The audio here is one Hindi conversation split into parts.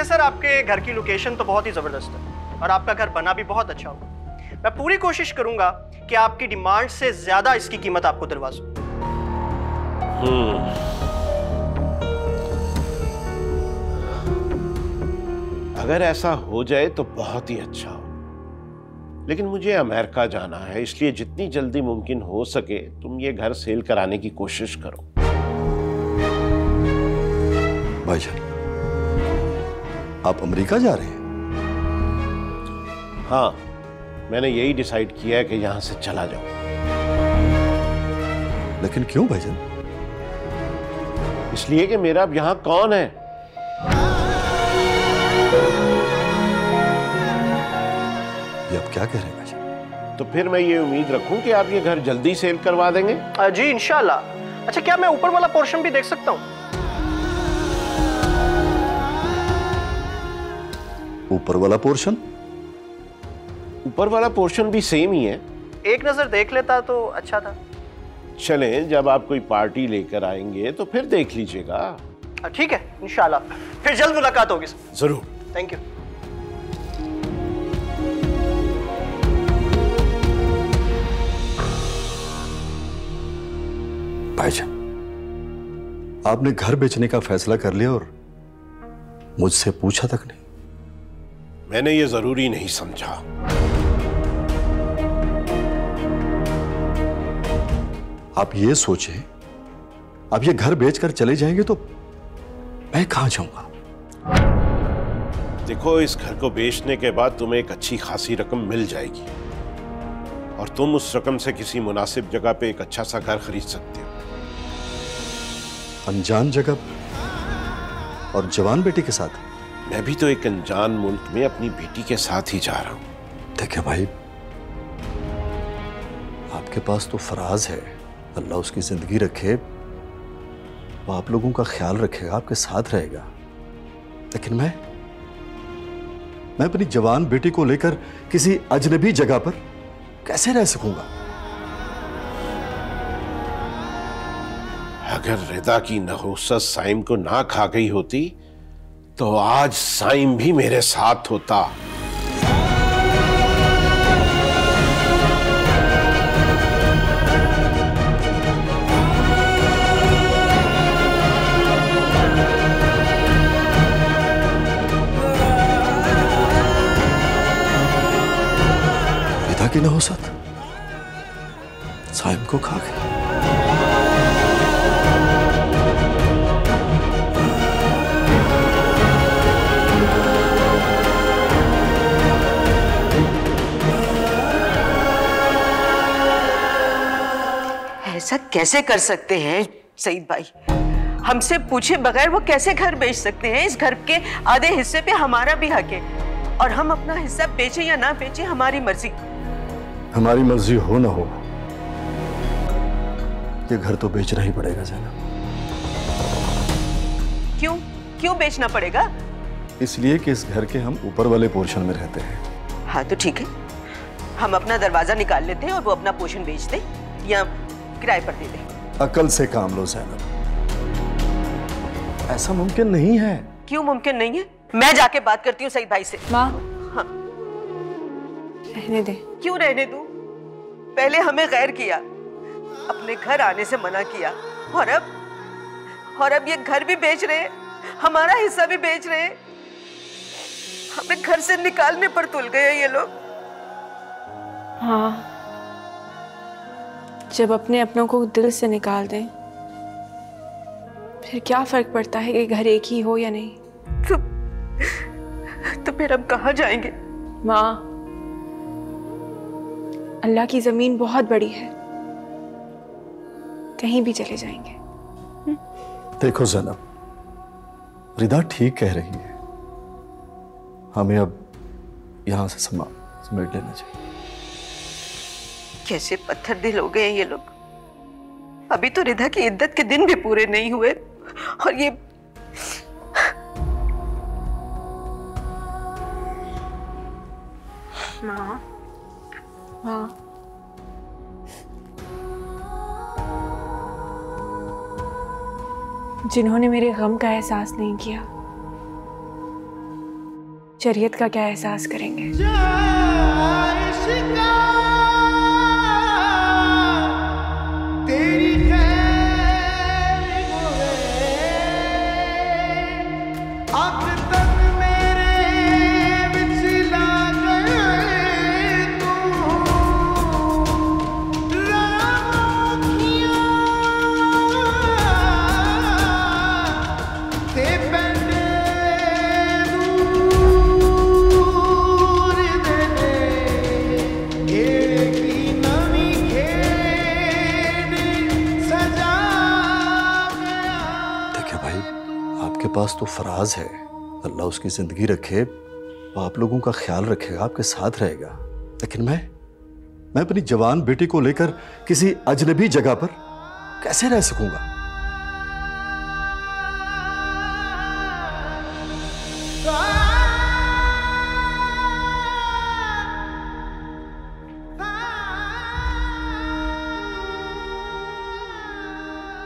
वैसे सर आपके घर की लोकेशन तो बहुत ही जबरदस्त है और आपका घर बना भी बहुत अच्छा होगा। मैं पूरी कोशिश करूंगा कि आपकी डिमांड से ज्यादा इसकी कीमत आपको दिलवा सकूं। अगर ऐसा हो जाए तो बहुत ही अच्छा हो, लेकिन मुझे अमेरिका जाना है, इसलिए जितनी जल्दी मुमकिन हो सके तुम ये घर सेल कराने की कोशिश करो। भाईजान, आप अमेरिका जा रहे हैं? हाँ, मैंने यही डिसाइड किया है कि यहां से चला जाऊं। लेकिन क्यों भाईजान? इसलिए कि मेरा अब यहां कौन है। ये आप क्या कह रहे हैं भाईजान? तो फिर मैं ये उम्मीद रखूं कि आप ये घर जल्दी सेल करवा देंगे। जी इंशाल्लाह। अच्छा, क्या मैं ऊपर वाला पोर्शन भी देख सकता हूँ? ऊपर वाला पोर्शन? ऊपर वाला पोर्शन भी सेम ही है। एक नजर देख लेता तो अच्छा था। चलें, जब आप कोई पार्टी लेकर आएंगे तो फिर देख लीजिएगा। ठीक है, इंशाल्लाह फिर जल्द मुलाकात होगी। जरूर। Thank you. भाईजान, आपने घर बेचने का फैसला कर लिया और मुझसे पूछा तक नहीं। मैंने ये जरूरी नहीं समझा। आप ये सोचें, आप ये घर बेचकर चले जाएंगे तो मैं कहां जाऊंगा? देखो, इस घर को बेचने के बाद तुम्हें एक अच्छी खासी रकम मिल जाएगी और तुम उस रकम से किसी मुनासिब जगह पे एक अच्छा सा घर खरीद सकते हो। अनजान जगह और जवान बेटी के साथ? मैं भी तो एक अनजान मुल्क में अपनी बेटी के साथ ही जा रहा हूं। देखिए भाई, आपके पास तो फराज है, अल्लाह उसकी जिंदगी रखे, वो आप लोगों का ख्याल रखेगा, आपके साथ रहेगा। लेकिन मैं अपनी जवान बेटी को लेकर किसी अजनबी जगह पर कैसे रह सकूंगा? अगर रिदा की नहुसत साइम को ना खा गई होती तो आज साइम भी मेरे साथ होता। रिदा की नहुसत साइम को खा गई। ऐसा कैसे कर सकते हैं सईद भाई? हमसे पूछे बगैर वो कैसे घर बेच सकते हैं? इस घर के आधे हिस्से पे हमारा भी हक है और हम अपना हिस्सा बेचे या ना बेचे हमारी मर्जी। हमारी मर्जी हो ना हो, ये घर तो बेचना ही पड़ेगा ज़ैनब। क्यों क्यों बेचना पड़ेगा? इसलिए कि इस घर के हम ऊपर वाले पोर्शन में रहते हैं। हाँ तो ठीक है, हम अपना दरवाजा निकाल लेते हैं और वो अपना पोर्शन बेच दे या किराए पर दे दे। अकल से काम लो ज़ैनब, ऐसा मुमकिन नहीं है। क्यों मुमकिन नहीं है? मैं जाके बात करती हूँ सईद भाई से। माँ, हाँ, रहने दे। क्यों रहने दूं? पहले हमें गैर किया, अपने घर आने से मना किया और अब ये घर भी बेच रहे हैं, हमारा हिस्सा भी बेच रहे हैं। हमें घर से निकालने पर तुल गए ये लोग। हाँ, जब अपने अपनों को दिल से निकाल दें फिर क्या फर्क पड़ता है कि घर एक ही हो या नहीं? तो फिर हम कहाँ जाएंगे? माँ, अल्लाह की जमीन बहुत बड़ी है, कहीं भी चले जाएंगे। देखो ज़ैनब, रिदा ठीक कह रही है, हमें अब यहां से समेट लेना चाहिए। कैसे पत्थर दिल हो गए ये लोग। अभी तो रिदा की इद्दत के दिन भी पूरे नहीं हुए और ये माँ, माँ, जिन्होंने मेरे गम का एहसास नहीं किया शरीयत का क्या एहसास करेंगे। पास तो फराज है, अल्लाह उसकी जिंदगी रखे, वो आप लोगों का ख्याल रखेगा, आपके साथ रहेगा। लेकिन मैं अपनी जवान बेटी को लेकर किसी अजनबी जगह पर कैसे रह सकूंगा?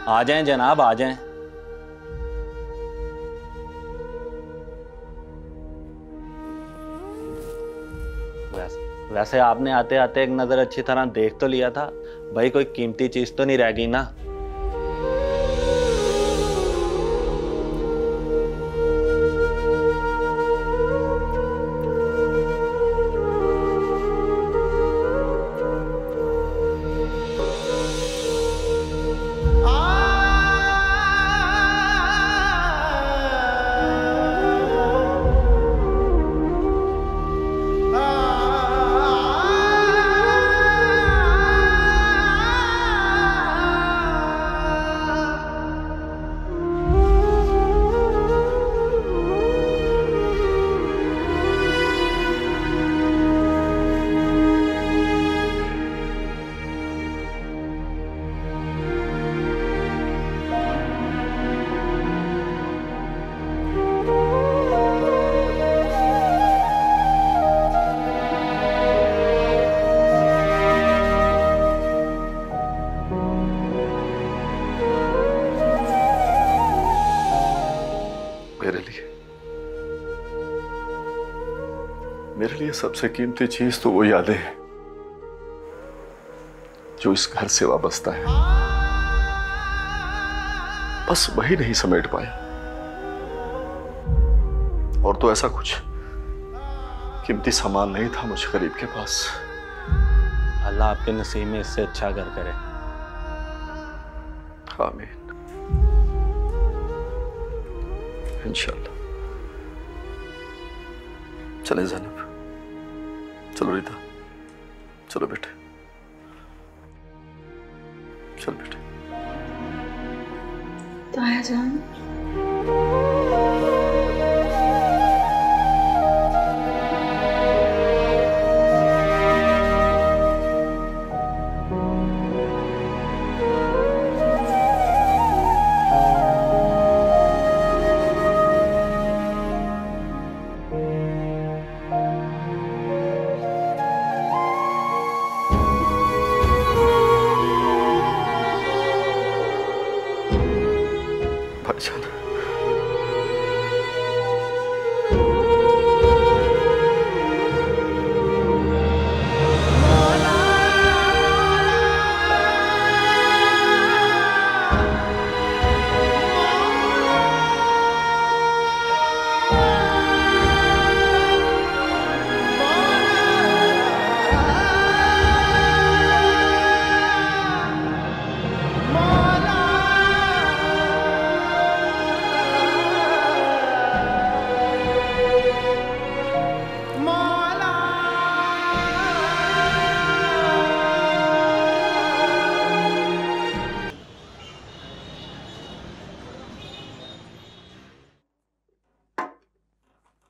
आ जाएं जनाब, आ जाएं। वैसे आपने आते आते एक नजर अच्छी तरह देख तो लिया था भाई, कोई कीमती चीज तो नहीं रह गई ना? मेरे लिए सबसे कीमती चीज तो वो यादें हैं जो इस घर से वाबस्ता है। बस वही नहीं समेट पाया, और तो ऐसा कुछ कीमती सामान नहीं था मुझ गरीब के पास। अल्लाह आपके नसीब में इससे अच्छा घर करे। आमीन, इंशाअल्लाह। चले ज़ैनब, चलो रीता, चलो बेटे, चल बेटे। ताया जान,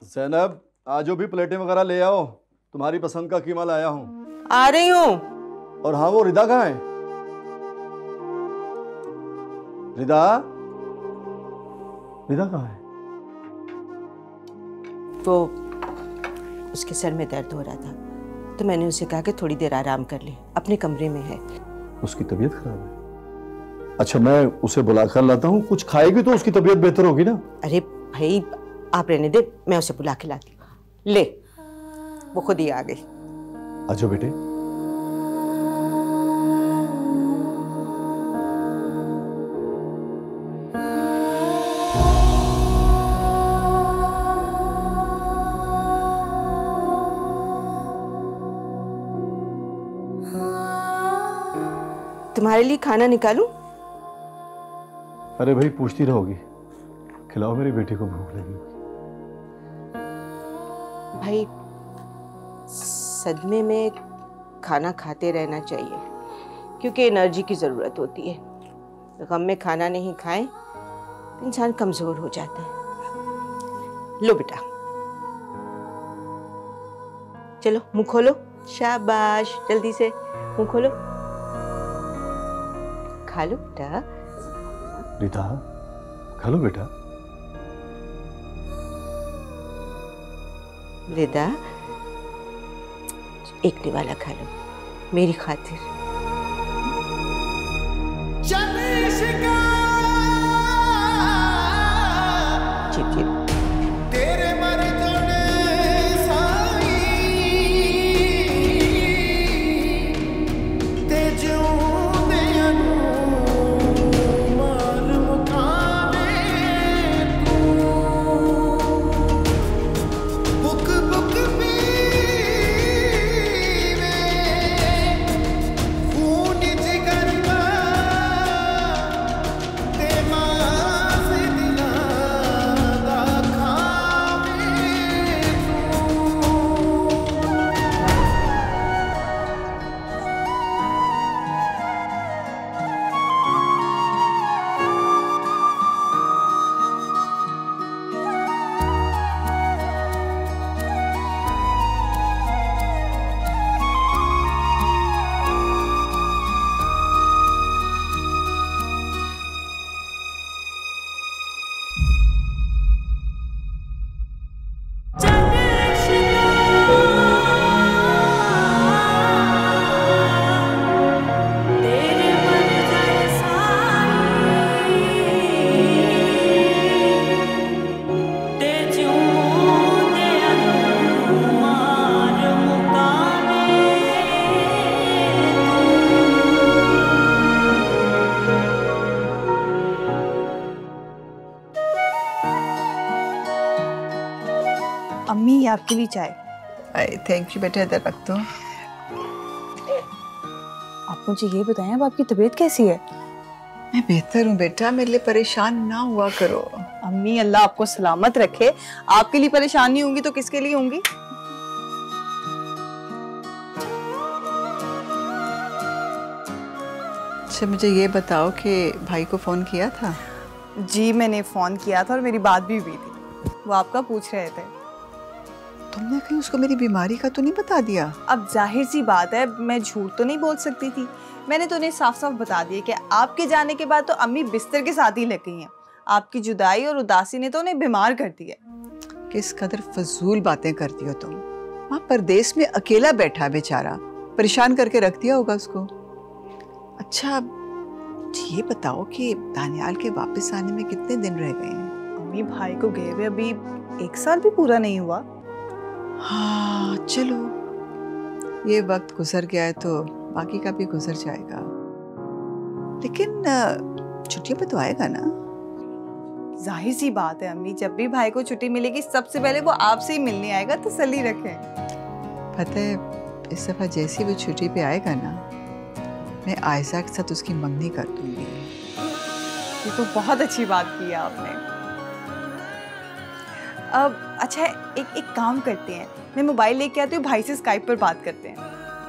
ज़ैनब, आज जो भी प्लेटें वगैरह ले आओ, तुम्हारी पसंद का कीमा लाया हूं। आ रही हूं। और हाँ, वो रिदा कहाँ है? रिदा, रिदा कहाँ है? वो उसके सर में दर्द हो रहा था तो मैंने उसे कहा कि थोड़ी देर आराम कर ले, अपने कमरे में है। उसकी तबीयत खराब है? अच्छा, मैं उसे बुला कर लाता हूँ, कुछ खाएगी तो उसकी तबीयत बेहतर होगी ना। अरे भाई आप रहने दे, मैं उसे बुला के लाती हूँ। ले, वो खुद ही आ गई। आजो बेटे। तुम्हारे लिए खाना निकालूं? अरे भाई पूछती रहोगी, खिलाओ मेरी बेटी को, भूख लगी। भाई सदमे में खाना खाते रहना चाहिए क्योंकि एनर्जी की जरूरत होती है। गम में खाना नहीं खाएं तो इंसान कमजोर हो जाता है। लो बेटा, चलो मुंह खोलो। शाबाश, जल्दी से मुंह खोलो, खा लो बेटा। रीता, खा लो बेटा। वेदा, एक निवाला खा लो मेरी खातिर। जी तेरे मर जोड़े साई ते जूंदे मार मुकाने तू बुक बुक पीवे खून जिगर का ते मास दिला दा खावे अम्मी ये आपके लिए चाय। थैंक यू बेटा, इधर रख दो। आप मुझे ये बताएं अब आपकी तबीयत कैसी है? मैं बेहतर हूँ बेटा, मेरे लिए परेशान ना हुआ करो। अम्मी अल्लाह आपको सलामत रखे। आपके लिए परेशान नहीं होंगी तो किसके लिए होंगी? अच्छा मुझे ये बताओ कि भाई को फोन किया था? जी मैंने फोन किया था और मेरी बात भी हुई थी। वो आपका पूछ रहे थे। तुमने कहीं उसको मेरी बीमारी का तो नहीं बता दिया? अब जाहिर सी बात है, मैं झूठ तो नहीं बोल सकती थी। मैंने तो उन्हें साफ साफ बता दिया कि आपके जाने के बाद तो अम्मी बिस्तर के साथ ही लग गई हैं। आपकी जुदाई और उदासी ने तो उन्हें बीमार कर दिया। किस कदर फजूल बातें करती हो तुम। वहाँ परदेश में अकेला बैठा बेचारा, परेशान करके रख दिया होगा उसको। अच्छा ये बताओ कि दानियाल के वापस आने में कितने दिन रह गए हैं? अम्मी भाई को गए हुए अभी 1 साल भी पूरा नहीं हुआ। हाँ चलो, ये वक्त गुजर गया है तो बाकी का भी गुजर जाएगा। लेकिन छुट्टियों पे तो आएगा ना? जाहिर सी बात है अम्मी, जब भी भाई को छुट्टी मिलेगी सबसे पहले वो आपसे ही मिलने आएगा। तसल्ली रखें। पता है इस दफा जैसी वो छुट्टी पे आएगा ना, मैं आयशा के साथ उसकी मंगनी कर दूंगी। ये तो बहुत अच्छी बात की है आपने। अब अच्छा एक काम करते हैं, मैं मोबाइल लेके आती हूँ, भाई से स्काइप पर बात करते हैं।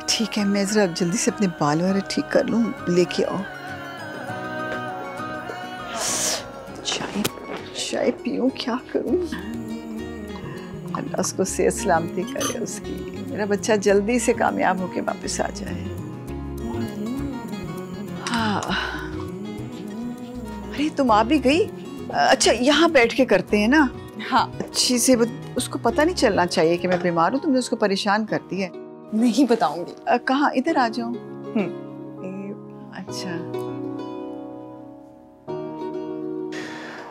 ठीक है, मैं जरा जल्दी से अपने बाल वगैरह ठीक कर लूँ, लेके आओ। चाय पीऊं, क्या करूं? अल्लाह उसको सेहत सलामती करे उसकी, मेरा बच्चा जल्दी से कामयाब होके वापस आ जाए। हाँ अरे तुम आ भी गई? अच्छा यहाँ बैठ के करते हैं ना? हाँ अच्छी से, उसको पता नहीं चलना चाहिए कि मैं बीमार हूँ। तुमने उसको परेशान कर दिया है। नहीं बताऊंगी। कहाँ? इधर आ जाओ। अच्छा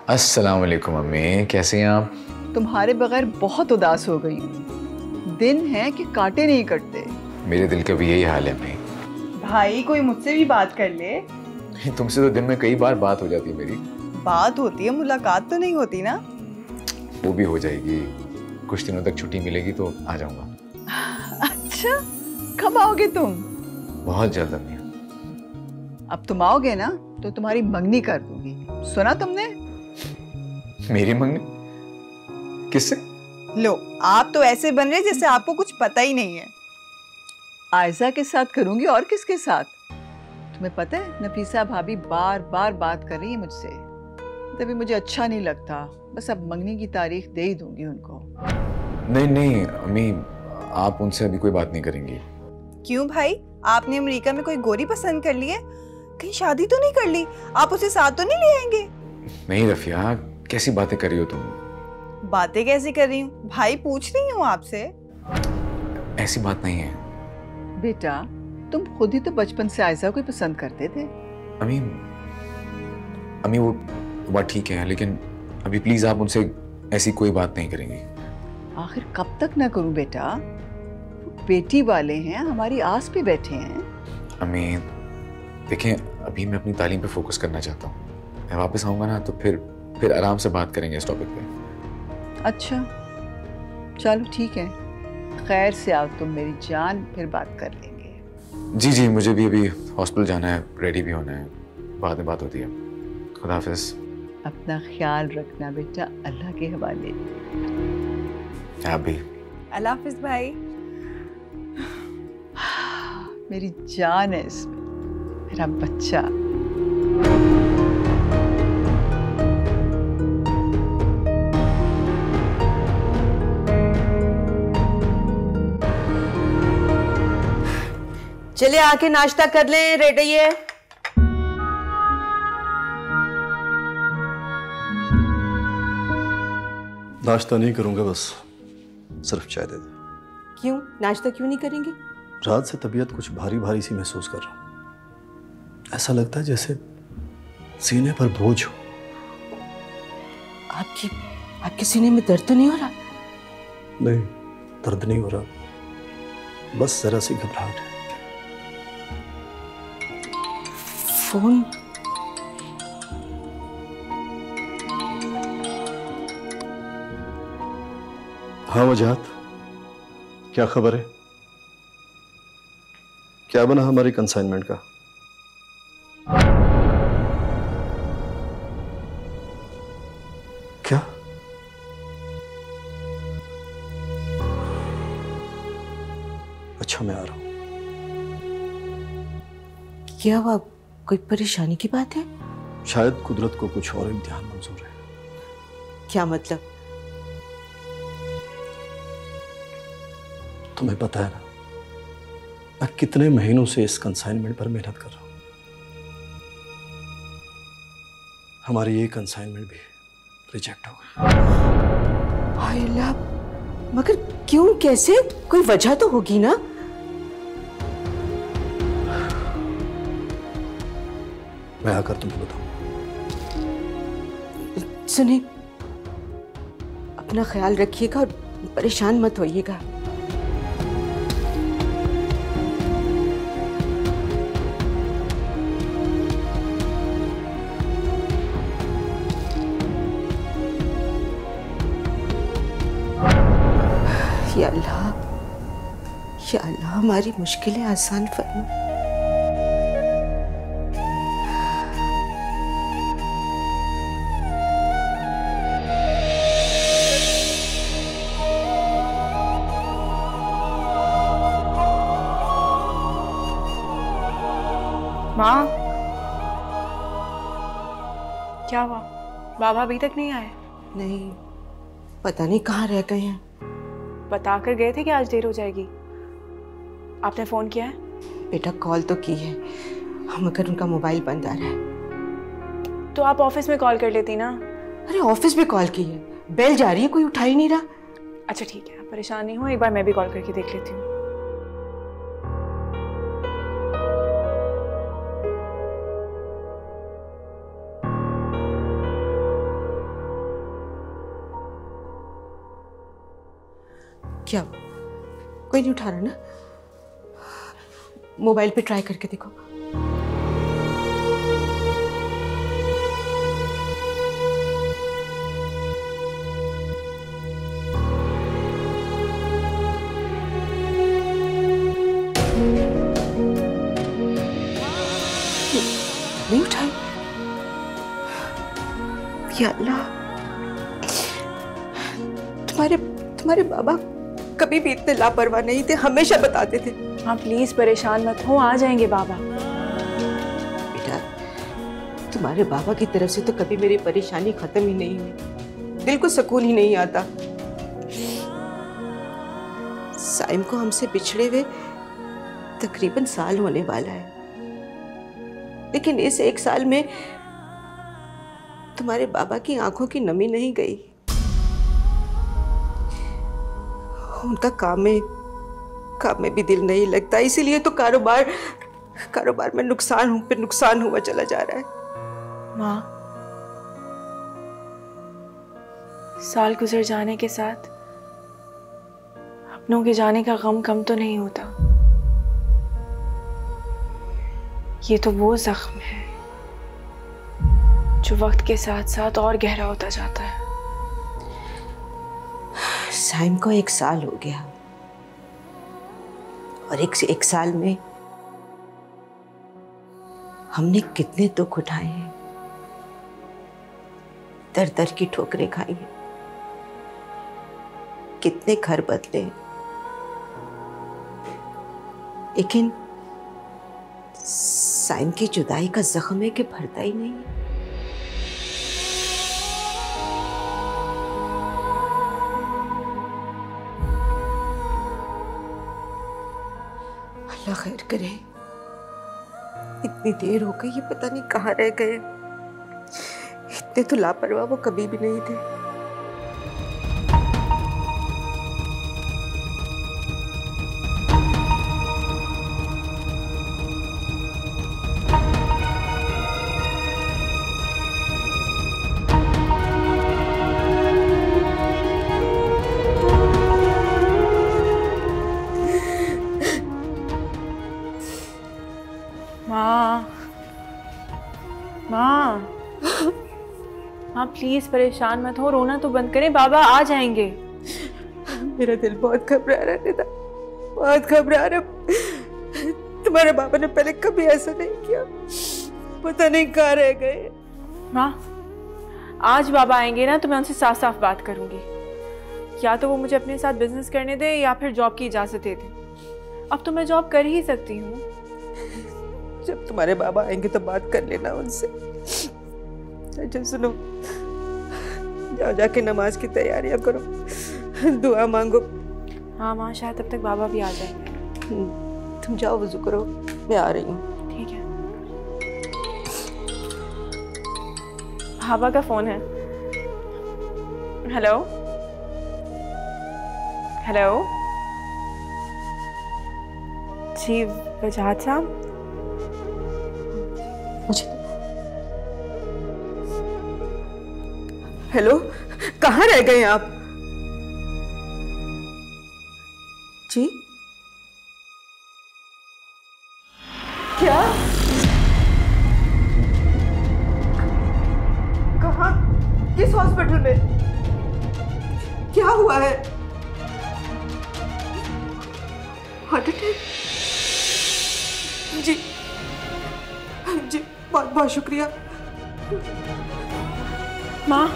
अस्सलाम वालेकुम अम्मी, कैसे हैं आप? तुम्हारे बगैर बहुत उदास हो गई हूँ। दिन हैं कि कांटे नहीं कटते। मेरे दिल का भी यही हाल है अम्मी। भाई कोई मुझसे भी बात कर ले। तुमसे तो दिन में कई बार बात हो जाती है मेरी। बात होती है, मुलाकात तो नहीं होती ना। वो भी हो जाएगी, कुछ दिनों तक छुट्टी मिलेगी तो आ जाऊंगा। अच्छा, कब आओगे तुम? बहुत जल्द अम्मी। अब तुम आओगे ना तो तुम्हारी मंगनी कर दूंगी, सुना तुमने? मेरी मंगनी? किससे? लो, आप तो ऐसे बन रहे जैसे आपको कुछ पता ही नहीं है। आयजा के साथ करूंगी, और किसके साथ? तुम्हें पता है नफीसा भाभी बार बार बात कर रही है मुझसे, तभी मुझे अच्छा नहीं लगता। बस अब मंगनी की तारीख दे ही दूंगी उनको। नहीं नहीं अम्मी, आप उनसे अभी कोई बात नहीं करेंगी। क्यों भाई, आपने अमेरिका में कोई गोरी पसंद कर ली है? कहीं शादी तो नहीं कर ली? आप उसे साथ तो नहीं ले आएंगे? नहीं रफिया, कैसी बातें कर रही हो तुम? बातें कैसी कर रही हूँ भाई, पूछ रही हूँ आपसे। ऐसी बात नहीं है बेटा, तुम खुद ही तो बचपन से आयजा को पसंद करते थे। अम्मी। अम्मी वो बात ठीक है, लेकिन अभी प्लीज आप उनसे ऐसी कोई बात नहीं करेंगी। आखिर कब तक ना करूं बेटा? वो बेटी वाले हैं, हमारी आस पे बैठे हैं। अम्मी देखें, अभी मैं अपनी तालीम पे फोकस करना चाहता हूँ। मैं वापस आऊंगा ना तो फिर आराम से बात करेंगे इस टॉपिक पे। अच्छा चलो ठीक है, खैर से आओ तुम मेरी जान, फिर बात कर लेंगे। जी जी, मुझे भी अभी हॉस्पिटल जाना है, रेडी भी होना है, बाद में बात होती है। खुदा हाफिज। अपना ख्याल रखना बेटा, अल्लाह के हवाले। आप भी। अल्लाह हाफिज भाई। मेरी जान है इसमें, मेरा बच्चा। चलिए आके नाश्ता कर लें, रेडी है। नाश्ता नहीं करूंगा, बस सिर्फ चाय दे दे। क्यों नाश्ता क्यों नहीं करेंगे? रात से तबीयत कुछ भारी भारी सी महसूस कर रहा हूँ। ऐसा लगता है जैसे सीने पर बोझ हो। आपके सीने में दर्द तो नहीं हो रहा? नहीं, दर्द नहीं हो रहा, बस जरा सी घबराहट है। फोन? हाँ वजाहत, क्या खबर है? क्या बना हमारी कंसाइनमेंट का? क्या? अच्छा मैं आ रहा हूं। क्या हुआ, कोई परेशानी की बात है? शायद कुदरत को कुछ और इम्तिहान मंजूर है। क्या मतलब? तुम्हें पता है ना, मैं कितने महीनों से इस कंसाइनमेंट पर मेहनत कर रहा हूं। हमारी ये कंसाइनमेंट भी रिजेक्ट हो गई। हाय अल्लाह, मगर क्यों, कैसे? कोई वजह तो होगी ना? मैं आकर तुम्हें बताऊं। सुनिए, अपना ख्याल रखिएगा और परेशान मत होइएगा। या अल्लाह, हमारी मुश्किलें आसान फरमा। माँ, क्या हुआ? बाबा अभी तक नहीं आए? नहीं, पता नहीं कहाँ रह गए हैं। बता कर गए थे कि आज देर हो जाएगी। आपने फोन किया है? बेटा कॉल तो की है, मगर उनका मोबाइल बंद आ रहा है। तो आप ऑफिस में कॉल कर लेती ना। अरे ऑफिस में कॉल की है, बेल जा रही है, कोई उठा ही नहीं रहा। अच्छा ठीक है, आप परेशान नहीं हो, एक बार मैं भी कॉल करके देख लेती हूँ। कोई नहीं उठा रहा ना? मोबाइल पे ट्राई करके देखो। नहीं उठाई। या अल्लाह, तुम्हारे बाबा कभी भी इतने लापरवाह नहीं थे, हमेशा बताते थे। आप प्लीज परेशान मत हो, आ जाएंगे बाबा। बेटा, तुम्हारे बाबा की तरफ से तो कभी मेरी परेशानी खत्म ही नहीं हुई, दिल को सुकून ही नहीं आता। साइम को हमसे बिछड़े हुए तकरीबन साल होने वाला है, लेकिन इस एक साल में तुम्हारे बाबा की आंखों की नमी नहीं गई। उनका काम में भी दिल नहीं लगता, इसीलिए तो कारोबार में नुकसान पे नुकसान हुआ चला जा रहा है। माँ, साल गुजर जाने के साथ अपनों के जाने का गम कम तो नहीं होता। ये तो वो जख्म है जो वक्त के साथ साथ और गहरा होता जाता है। साइम को 1 साल हो गया और एक साल में हमने कितने दुख उठाए हैं, दर दर की ठोकरें खाई हैं, कितने घर बदले, लेकिन साइम की जुदाई का जख्म है कि भरता ही नहीं है। अल्लाह खैर करे। इतनी देर हो गई, ये पता नहीं कहाँ रह गए। इतने तो लापरवाह वो कभी भी नहीं थे। माँ प्लीज परेशान मत हो, रोना तो बंद करें, बाबा आ जाएंगे। मेरा दिल बहुत घबरा रहा है निदा, बहुत घबरा रहा। तुम्हारे बाबा ने पहले कभी ऐसा नहीं किया, पता नहीं कहाँ रह गए। माँ, आज बाबा आएंगे ना तो मैं उनसे साफ साफ बात करूंगी। या तो वो मुझे अपने साथ बिजनेस करने दे या फिर जॉब की इजाजत दे दे। अब तो मैं जॉब कर ही सकती हूँ। जब तुम्हारे बाबा आएंगे तो बात कर लेना उनसे। अच्छा सुनो, जाओ जाके नमाज की तैयारियां करो, दुआ मांगो। हाँ माँ, शायद तब तक बाबा भी आ जाएंगे। तुम जाओ, वजू करो, मैं आ रही हूँ। ठीक है। बाबा का फोन है। हेलो हेलो, जी वजाहत साहब। हेलो, कहाँ रह गए आप? जी क्या? कहाँ? किस हॉस्पिटल में? क्या हुआ है? Heart attack? जी जी, बहुत बहुत शुक्रिया। माँ,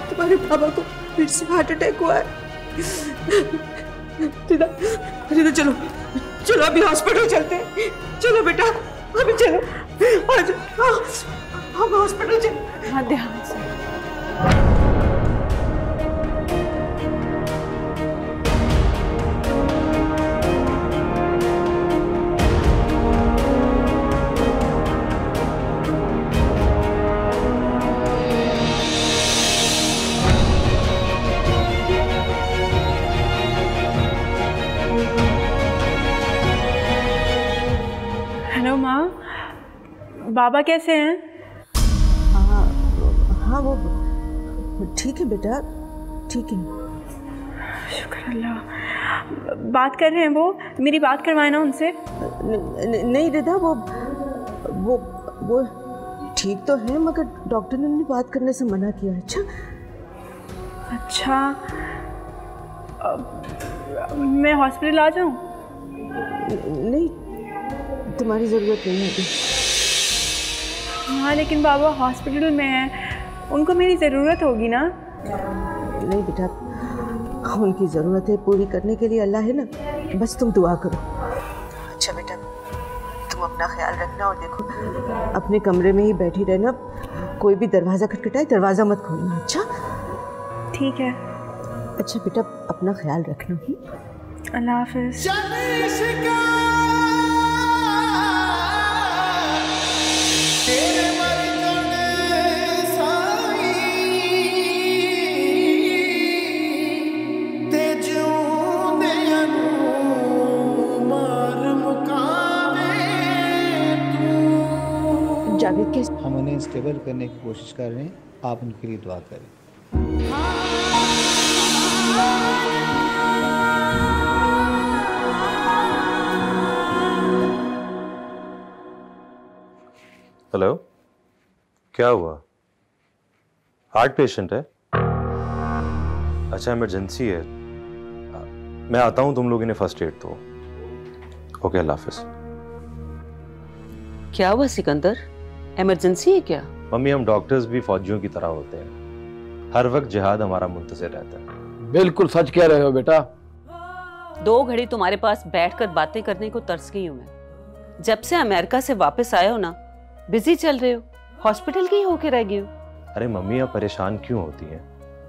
तुम्हारे बाबा को फिर से हार्ट अटैक हुआ है। रिदा, चलो चलो अभी हॉस्पिटल चलते हैं। चलो बेटा, अभी चलो, हम हॉस्पिटल चलते। हाँ, ध्यान से। हेलो माँ, बाबा कैसे हैं? हाँ वो ठीक है बेटा, ठीक है। शुक्र अल्लाह। बात कर रहे हैं वो? मेरी बात करवाए ना उनसे। नहीं रिदा, वो ठीक तो है, मगर डॉक्टर ने उन्हें बात करने से मना किया। अच्छा, मैं हॉस्पिटल आ जाऊं? नहीं, तुम्हारी ज़रूरत नहीं है। हाँ लेकिन बाबा हॉस्पिटल में है, उनको मेरी ज़रूरत होगी ना? नहीं बेटा, उनकी ज़रूरतें पूरी करने के लिए अल्लाह है ना, बस तुम दुआ करो। अच्छा बेटा, तुम अपना ख्याल रखना और देखो अपने कमरे में ही बैठी रहना, कोई भी दरवाज़ा खटखटाए दरवाज़ा मत खोलना। अच्छा ठीक है। अच्छा बेटा, अपना ख्याल रखना। अल्लाह हाफ़िज़। जावेद के हम उन्हें स्टेबल करने की कोशिश कर रहे हैं, आप उनके लिए दुआ करें। हेलो, क्या हुआ? हार्ट पेशेंट है? अच्छा, इमरजेंसी है। मैं आता हूं, तुम लोग इन्हें फर्स्ट एड दो। ओके, अल्लाह हाफिज। क्या हुआ सिकंदर, इमरजेंसी है क्या? मम्मी, हम डॉक्टर्स भी फौजियों की तरह होते हैं, हर वक्त जिहाद हमारा मुंतज़िर रहता है। बिल्कुल सच कह रहे हो बेटा। 2 घड़ी तुम्हारे पास बैठकर बातें करने को तरस गई हूं मैं। जब से अमेरिका से वापस आए हो ना, बिजी चल रहे हो, हॉस्पिटल की होके रह गई हो। अरे मम्मी, आप परेशान क्यों होती हैं?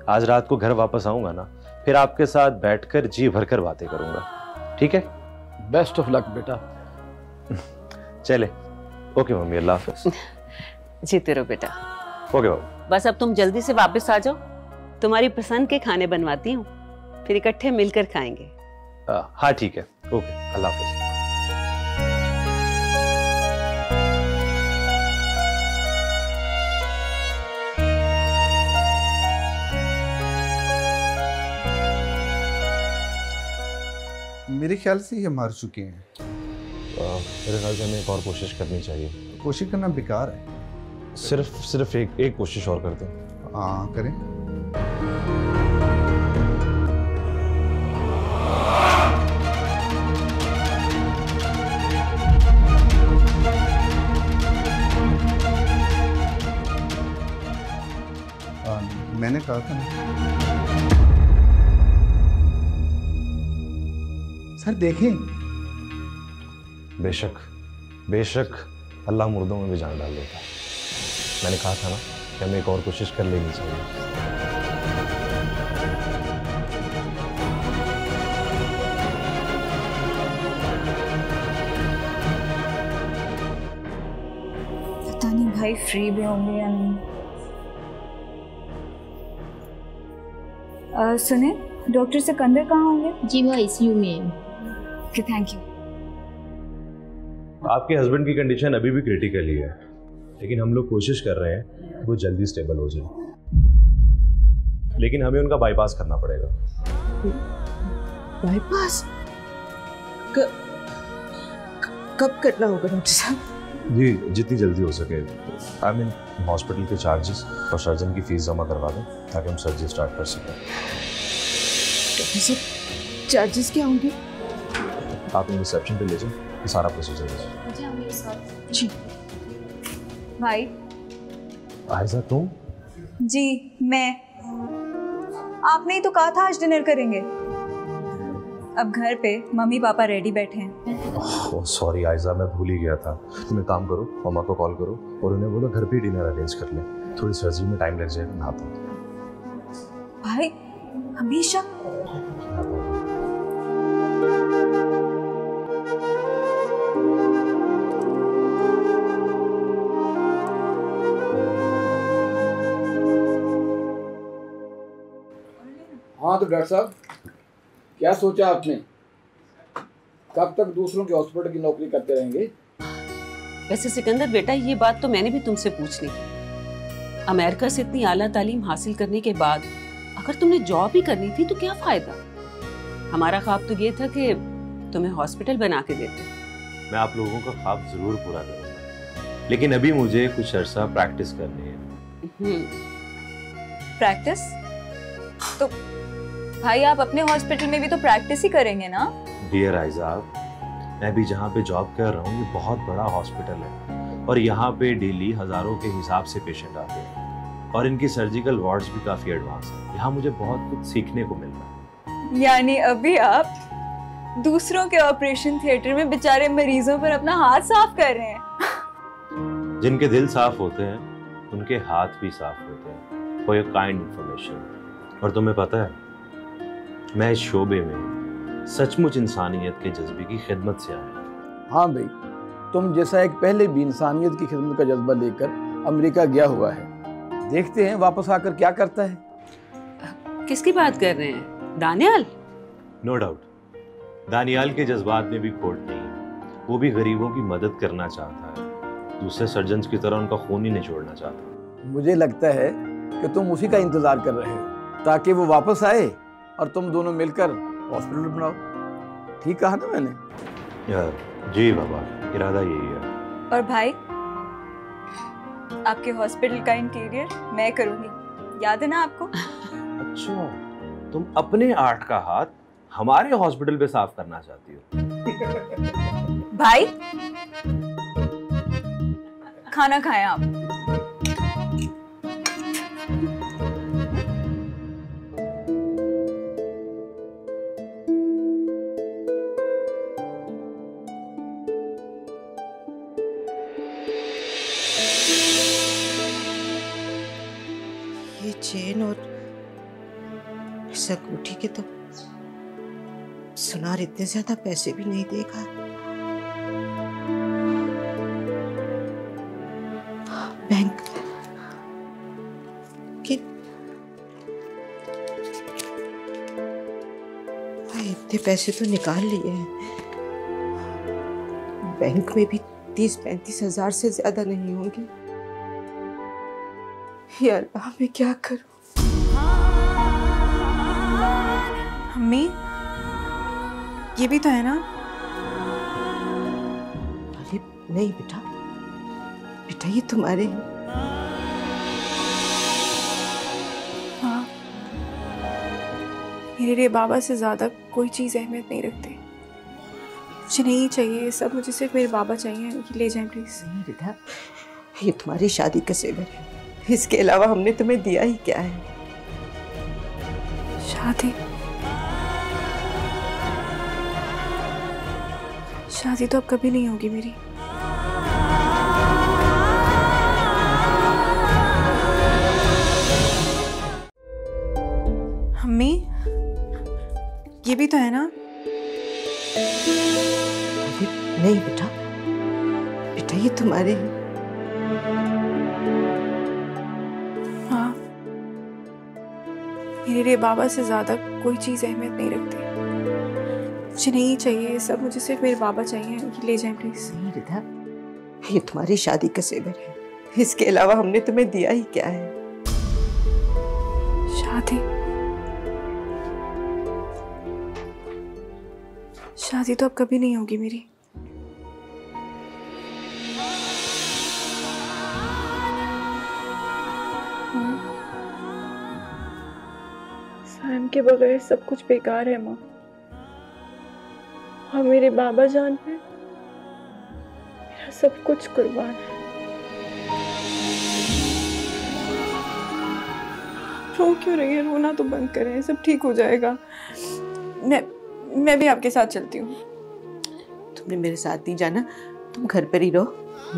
आज रात को घर वापस आऊंगा ना, फिर आपके साथ बैठकर जी भरकर बातें करूंगा, ठीक है? बेस्ट ऑफ लक बेटा। चले, ओके मम्मी, अल्लाह हाफिज। जीते रहो बेटा। ओके बाबू। बस अब तुम जल्दी से वापस आ जाओ, तुम्हारी पसंद के खाने बनवाती हूँ, फिर इकट्ठे मिलकर खाएंगे। हाँ ठीक है, ओके, अल्लाह हाफिज। मेरे ख्याल से ये मर चुके हैं। मेरे ख्याल से हमें एक और कोशिश करनी चाहिए। कोशिश करना बेकार है। सिर्फ एक कोशिश और करते हैं। हाँ करें। मैंने कहा था ना सर, देखें। बेशक बेशक अल्लाह मुर्दों में भी जान डाल देता है। मैंने कहा था ना कि हमें एक और कोशिश कर लेनी चाहिए। पता नहीं भाई फ्री भी होंगे या नहीं। सुने, डॉक्टर सिकंदर कहाँ होंगे? जी वो आईसीयू में है। Okay, thank you. आपके हस्बैंड की कंडीशन अभी भी क्रिटिकल ही है, लेकिन हम लोग कोशिश कर रहे हैं वो जल्दी स्टेबल हो जाए, लेकिन हमें उनका बाईपास करना पड़ेगा। बाईपास? कब करना होगा डॉक्टर साहब? जी, जितनी जल्दी हो सके। आई मीन हॉस्पिटल के चार्जेस और सर्जन की फीस जमा करवा दें ताकि हम सर्जरी स्टार्ट कर सकें। डॉक्टर साहब, चार्जेस क्या होंगे? आप रिसेप्शन पे ले जाओ, ये सारा प्रोसीजर है। जी, मेरे साथ। जी भाई। आयजा तुम? जी मैं। आपने ही तो कहा था आज डिनर करेंगे। अब घर पे मम्मी पापा रेडी बैठे हैं। ओह सॉरी आयजा, मैं भूल ही गया था। तुम एक काम करो, मम्मा को कॉल करो और उन्हें बोलो घर पे ही डिनर अरेंज कर ले। थोड़ी सर्जरी में टाइम लग जाएगा, नहाता हूँ। भाई हमेशा। हाँ तो डॉक्टर साहब, क्या सोचा आपने? कब तक दूसरों के हॉस्पिटल की नौकरी करते रहेंगे? वैसे सिकंदर बेटा, ये बात तो मैंने भी तुमसे पूछनी थी। अमेरिका से इतनी आला तालीम हासिल करने के बाद अगर तुमने जॉब ही करनी थी तो क्या फायदा? हमारा ख्वाब तो ये था कि तुम्हें हॉस्पिटल बना के देते। मैं आप लोगों का ख्वाब जरूर पूरा करूंगा, लेकिन अभी मुझे कुछ अर्सा प्रैक्टिस करनी है। प्रैक्टिस? तो भाई आप अपने हॉस्पिटल में भी तो प्रैक्टिस ही करेंगे ना? डियर आइजाब, मैं भी जहाँ पे जॉब कर रहा हूँ ये बहुत बड़ा हॉस्पिटल है और यहाँ पे डेली हजारों के हिसाब से पेशेंट आते हैं और इनकी सर्जिकल वार्ड्स भी काफी एडवांस है। यहाँ मुझे बहुत कुछ सीखने को मिल रहा है। यानी अभी आप दूसरों के ऑपरेशन थिएटर में बेचारे मरीजों पर अपना हाथ साफ कर रहे हैं। जिनके दिल साफ होते हैं उनके हाथ भी साफ होते हैं। For your kind information. और तुम्हें पता है, मैं इस शोबे में सचमुच इंसानियत के जज्बे की खिदमत से आया। हाँ भाई, तुम जैसा एक पहले भी इंसानियत की खिदमत का जज्बा लेकर अमेरिका गया हुआ है। देखते हैं वापस आकर क्या करता है। किसकी बात कर रहे हैं? दानियाल? नो डाउट, दानियाल के जज्बात में भी खोट नहीं है। वो भी गरीबों की मदद करना चाहता है, दूसरे सर्जन्स की तरह उनका खून ही नहीं छोड़ना चाहता। मुझे लगता है कि तुम उसी का इंतजार कर रहे हो ताकि वो वापस आए और तुम दोनों मिलकर हॉस्पिटल बनाओ। ठीक कहा ना मैंने? जी बाबा, इरादा यही है। और भाई, आपके हॉस्पिटल का इंटीरियर मैं करूंगी, याद है ना आपको? अच्छा, तुम अपने आर्ट का हाथ हमारे हॉस्पिटल पे साफ करना चाहती हो? भाई, खाना खाएं आप। ये चेन और इस अंगूठी के तो सुनार इतने ज्यादा पैसे भी नहीं देगा। बैंक के इतने पैसे तो निकाल लिए हैं, बैंक में भी 30-35 हजार से ज्यादा नहीं होंगे। या अल्लाह, मैं क्या करूं? अम्मी, ये भी तो है ना? अरे नहीं बेटा, बेटा ये तुम्हारे हैं। हाँ, मेरे लिए बाबा से ज्यादा कोई चीज अहमियत नहीं रखती। मुझे नहीं चाहिए ये सब, मुझे सिर्फ मेरे बाबा चाहिए। ये ले जाएं प्लीज। नहीं बेटा, ये तुम्हारी शादी का सेवर है, इसके अलावा हमने तुम्हें दिया ही क्या है? शादी? शादी तो अब कभी नहीं होगी मेरी। अम्मी, ये भी तो है ना? अरे नहीं बेटा, बेटा ये तुम्हारे हैं। हाँ, मेरे लिए बाबा से ज्यादा कोई चीज अहमियत नहीं रखती। मुझे नहीं चाहिए ये सब, मुझे सिर्फ मेरे बाबा चाहिए। ये ले जाएं प्लीज। नहीं बेटा, ये तुम्हारी शादी का सेवर है, इसके अलावा हमने तुम्हें दिया ही क्या है? शादी? शादी तो अब कभी नहीं होगी मेरी। सैम के बगैर सब कुछ बेकार है माँ, और मेरे बाबा जान पे मेरा सब कुछ कुर्बान है। रो क्यों रही है? रोना तो बंद करें, सब ठीक हो जाएगा। मैं भी आपके साथ चलती हूँ। तुमने मेरे साथ नहीं जाना, तुम घर पर ही रहो,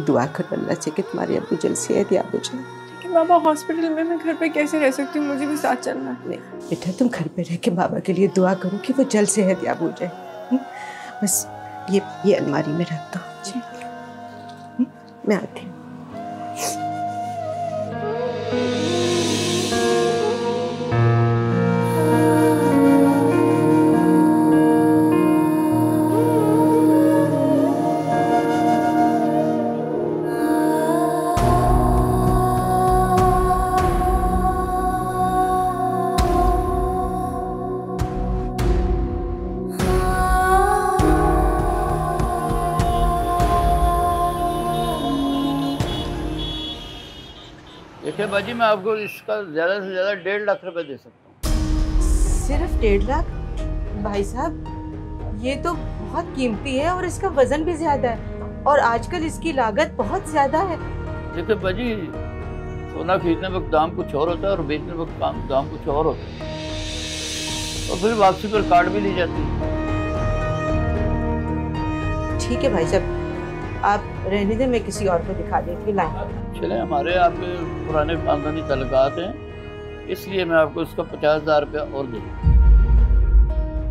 दुआ करो अल्लाह से कि तुम्हारे अब्बू जल्द सेहतयाब हो जाए। लेकिन बाबा हॉस्पिटल में मैं घर पे कैसे रह सकती हूँ? मुझे भी साथ चलना है। नहीं बेटा, तुम घर पे रह के बाबा के लिए दुआ करो कि वो जल्द सेहतयाब हो जाए। बस ये अलमारी में रख दो। मैं आती हूँ। देखिए बाजी, मैं आपको इसका ज़्यादा से ज़्यादा 1.5 लाख रुपए दे सकता हूँ। सिर्फ 1.5 लाख? भाई साहब, ये तो बहुत कीमती है और इसका वजन भी ज्यादा है और आजकल इसकी लागत बहुत ज्यादा है। देखिए बाजी, सोना खरीदने वक्त दाम कुछ और होता है और बेचने वक्त दाम कुछ और होता है, और फिर वापसी पर कार्ड भी ली जाती है। ठीक है भाई साहब, आप रहने दें, मैं किसी और को दिखा देती हूँ। लाइन चले, हमारे आपके पुराने खानदानी तल्लुकात हैं, इसलिए मैं आपको इसका 50,000 रुपया और दे दूँ,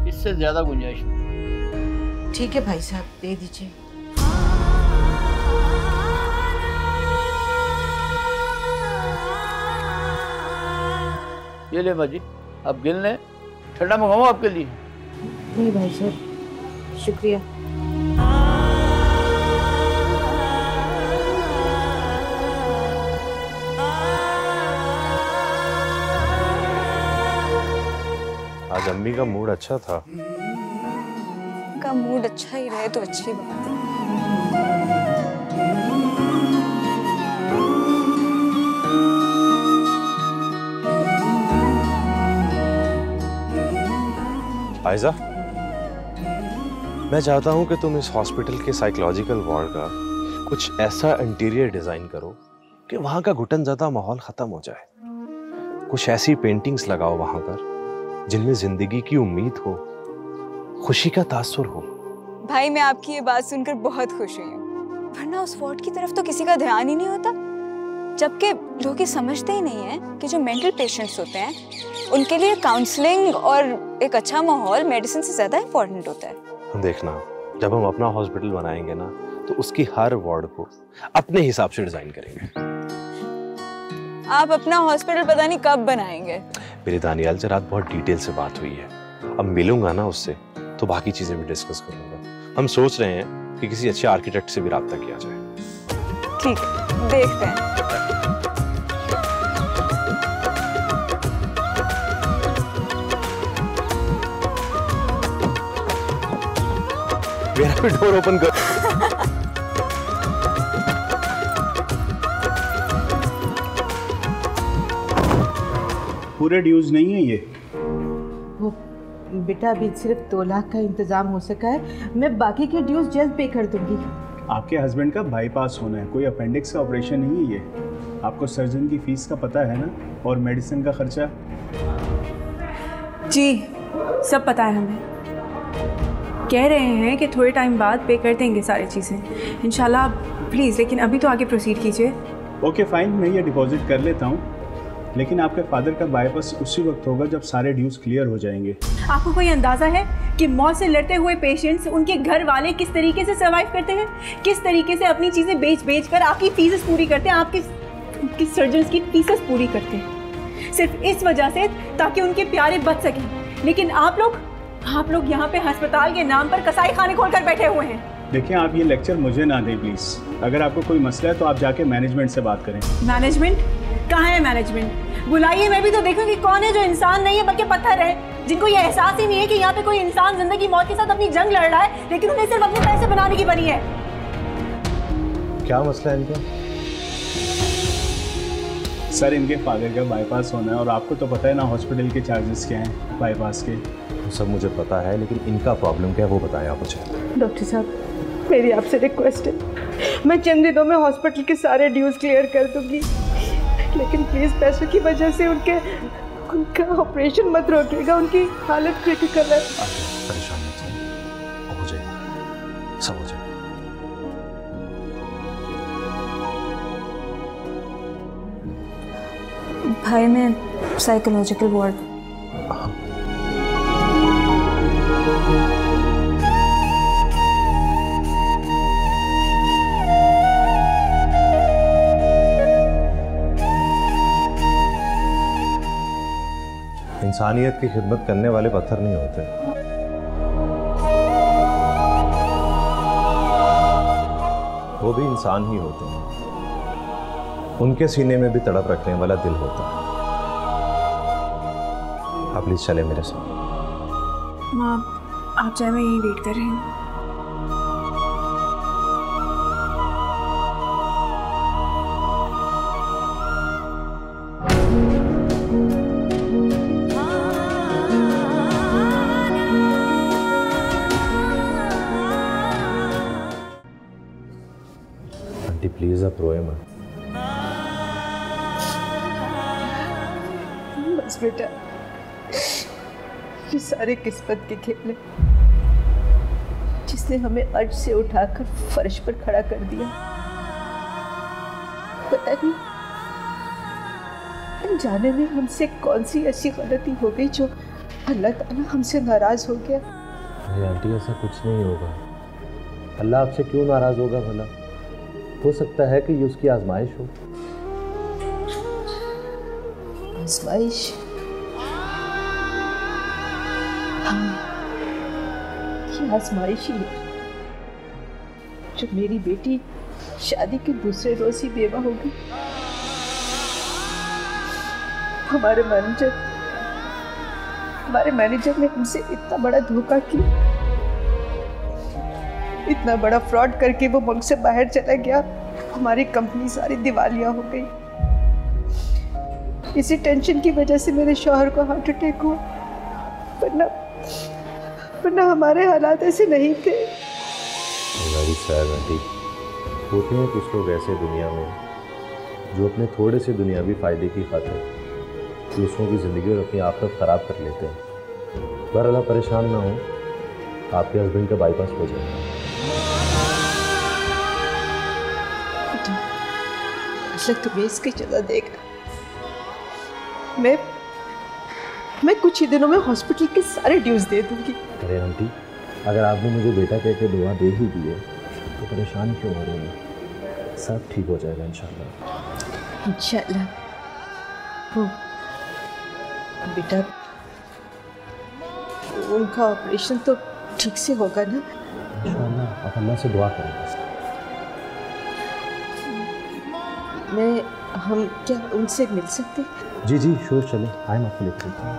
इससे ज्यादा गुंजाइश नहीं। ठीक है भाई साहब, दे दीजिए। ये ले बाजी, आप गिन लें, ठंडा मंगाऊँ आपके लिए? नहीं भाई साहब, शुक्रिया। आज अम्मी का मूड अच्छा था। का मूड अच्छा ही रहे तो अच्छी बात है। आयजा, मैं चाहता हूं कि तुम इस हॉस्पिटल के साइकोलॉजिकल वार्ड का कुछ ऐसा इंटीरियर डिजाइन करो कि वहां का घुटन ज़्यादा माहौल खत्म हो जाए। कुछ ऐसी पेंटिंग्स लगाओ वहां पर जिनमें जिंदगी की उम्मीद हो, खुशी का तासुर हो। भाई, मैं आपकी ये बात सुनकर बहुत खुश हुई हूँ, वरना उस वार्ड की तरफ तो किसी का ध्यान ही नहीं होता। जबकि लोग ये समझते ही नहीं है कि जो मेंटल पेशेंट्स होते हैं उनके लिए काउंसलिंग और एक अच्छा माहौल मेडिसिन से ज्यादा इम्पोर्टेंट होता है। देखना, जब हम अपना हॉस्पिटल बनाएंगे ना तो उसकी हर वार्ड को अपने हिसाब से डिजाइन करेंगे। आप अपना हॉस्पिटल पता नहीं कब बनाएंगे। मेरी दानियाल से रात बहुत डिटेल से बात हुई है, अब मिलूंगा ना उससे तो बाकी चीजें भी डिस्कस करूंगा। हम सोच रहे हैं कि किसी अच्छे आर्किटेक्ट से भी राब्ता किया जाए। ठीक, देखते हैं। मेरा भी डोर ओपन कर। पूरे ड्यूज नहीं है ये। वो बेटा, अभी सिर्फ 2 लाख का इंतजाम हो सका है, मैं बाकी के ड्यूज जल्द पे कर दूंगी। आपके हस्बैंड का बाईपास होना है, कोई अपेंडिक्स का ऑपरेशन नहीं है ये। आपको सर्जन की फीस का पता है ना, और मेडिसिन का खर्चा? जी, सब पता है हमें। कह रहे हैं कि थोड़े टाइम बाद पे कर देंगे सारी चीज़ें इंशाल्लाह। प्लीज़, लेकिन अभी तो आगे प्रोसीड कीजिए। ओके फाइन, मैं ये डिपॉजिट कर लेता हूँ, लेकिन आपके फादर का बाईपास उसी वक्त होगा जब सारे ड्यूज क्लियर हो जाएंगे। आपको कोई अंदाज़ा है कि मौत से लड़ते हुए पेशेंट्स, उनके घर वाले किस तरीके से सर्वाइव करते हैं, किस तरीके से अपनी चीज़ें बेच कर आपकी फीसेस पूरी करते हैं, आपकी सर्जन्स की फीसेस पूरी करते हैं, सिर्फ इस वजह से ताकि उनके प्यारे बच सकें। लेकिन आप लोग यहाँ पे अस्पताल के नाम पर कसाई खाने खोलकर बैठे हुए हैं। देखिए, आप ये लेक्चर मुझे ना दें प्लीज़। अगर आपको कोई मसला है तो आप जाके मैनेजमेंट से बात करें। मैनेजमेंट? कहाँ है मैनेजमेंट? बुलाइए, मैं भी तो देखूंगी कौन है जो इंसान नहीं है बल्कि पत्थर है, जिनको ये एहसास ही नहीं है कि यहाँ पे कोई इंसान जिंदगी मौत के साथ अपनी जंग लड़ रहा है, लेकिन उन्हें सिर्फ अपने पैसे बनाने की बनी है। क्या मसला है इनका? सर, इनके फादर का बाईपास होना है और आपको तो पता है ना हॉस्पिटल के चार्जेस क्या हैं बाईपास के। सब मुझे पता है, लेकिन इनका प्रॉब्लम क्या है वो बताएं आप मुझे। डॉक्टर साहब, मेरी आपसे रिक्वेस्ट है, मैं चंद दिनों में हॉस्पिटल के सारे ड्यूज क्लियर कर दूंगी, लेकिन प्लीज पैसों की वजह से उनका ऑपरेशन मत रोकिएगा, उनकी हालत क्रिटिकल है। परेशान मत होइए, हो जाएगा, सब हो जाएगा। भाई, मैं साइकोलॉजिकल वार्ड। इंसानियत की खिदमत करने वाले पत्थर नहीं होते, वो भी इंसान ही होते हैं। उनके सीने में भी तड़प रखने वाला दिल होता है। आप प्लीज चले मेरे साथ। माँ, आप चाहे, मैं यहीं वेट कर रही हूँ। रोए मत। बस बेटा, ये सारे किस्मत के खेल हैं, जिसने हमें अर्ज से उठाकर फर्श पर खड़ा कर दिया। पता नहीं अनजाने में हमसे कौन सी ऐसी गलती हो गई जो अल्लाह ताला हमसे नाराज हो गया। अरे आंटी, ऐसा कुछ नहीं होगा। अल्लाह आपसे क्यों नाराज होगा भला? हो सकता है कि ये उसकी आजमाइश हो। आजमाइश? हाँ, ये आजमाइश ही है। जब मेरी बेटी शादी के दूसरे रोज ही बेवा हो गई, हमारे मैनेजर ने हमसे इतना बड़ा धोखा किया, इतना बड़ा फ्रॉड करके वो मुल्क से बाहर चला गया। हमारी कंपनी सारी दिवालिया हो गई। इसी टेंशन की वजह से मेरे शौहर को हार्ट अटैक हुआ, वरना हमारे हालात ऐसे नहीं थे। Very sad aunty. होते हैं कुछ लोग ऐसे दुनिया में जो अपने थोड़े से दुनियावी फायदे की खातिर दूसरों की ज़िंदगी और अपनी आखिरत ख़राब कर लेते हैं। बहरहाल परेशान ना हो, आपके हस्बैंड का बाईपास हो जाएगा। तो इसकी जगह देखना, मैं कुछ ही दिनों में हॉस्पिटल के सारे ड्यूज दे दूंगी। अरे आंटी, अगर आपने मुझे बेटा कह के दुआ दे ही दी है तो परेशान क्यों हो रही हैं? सब ठीक हो जाएगा इंशाल्लाह। इंशाल्लाह। वो बेटा, उनका ऑपरेशन तो ठीक से होगा ना? इंशाल्लाह। आप अल्लाह से दुआ करें। हम क्या उनसे मिल सकते? जी जी श्योर, चले आए, मैं आपको लेकर चलता हूँ।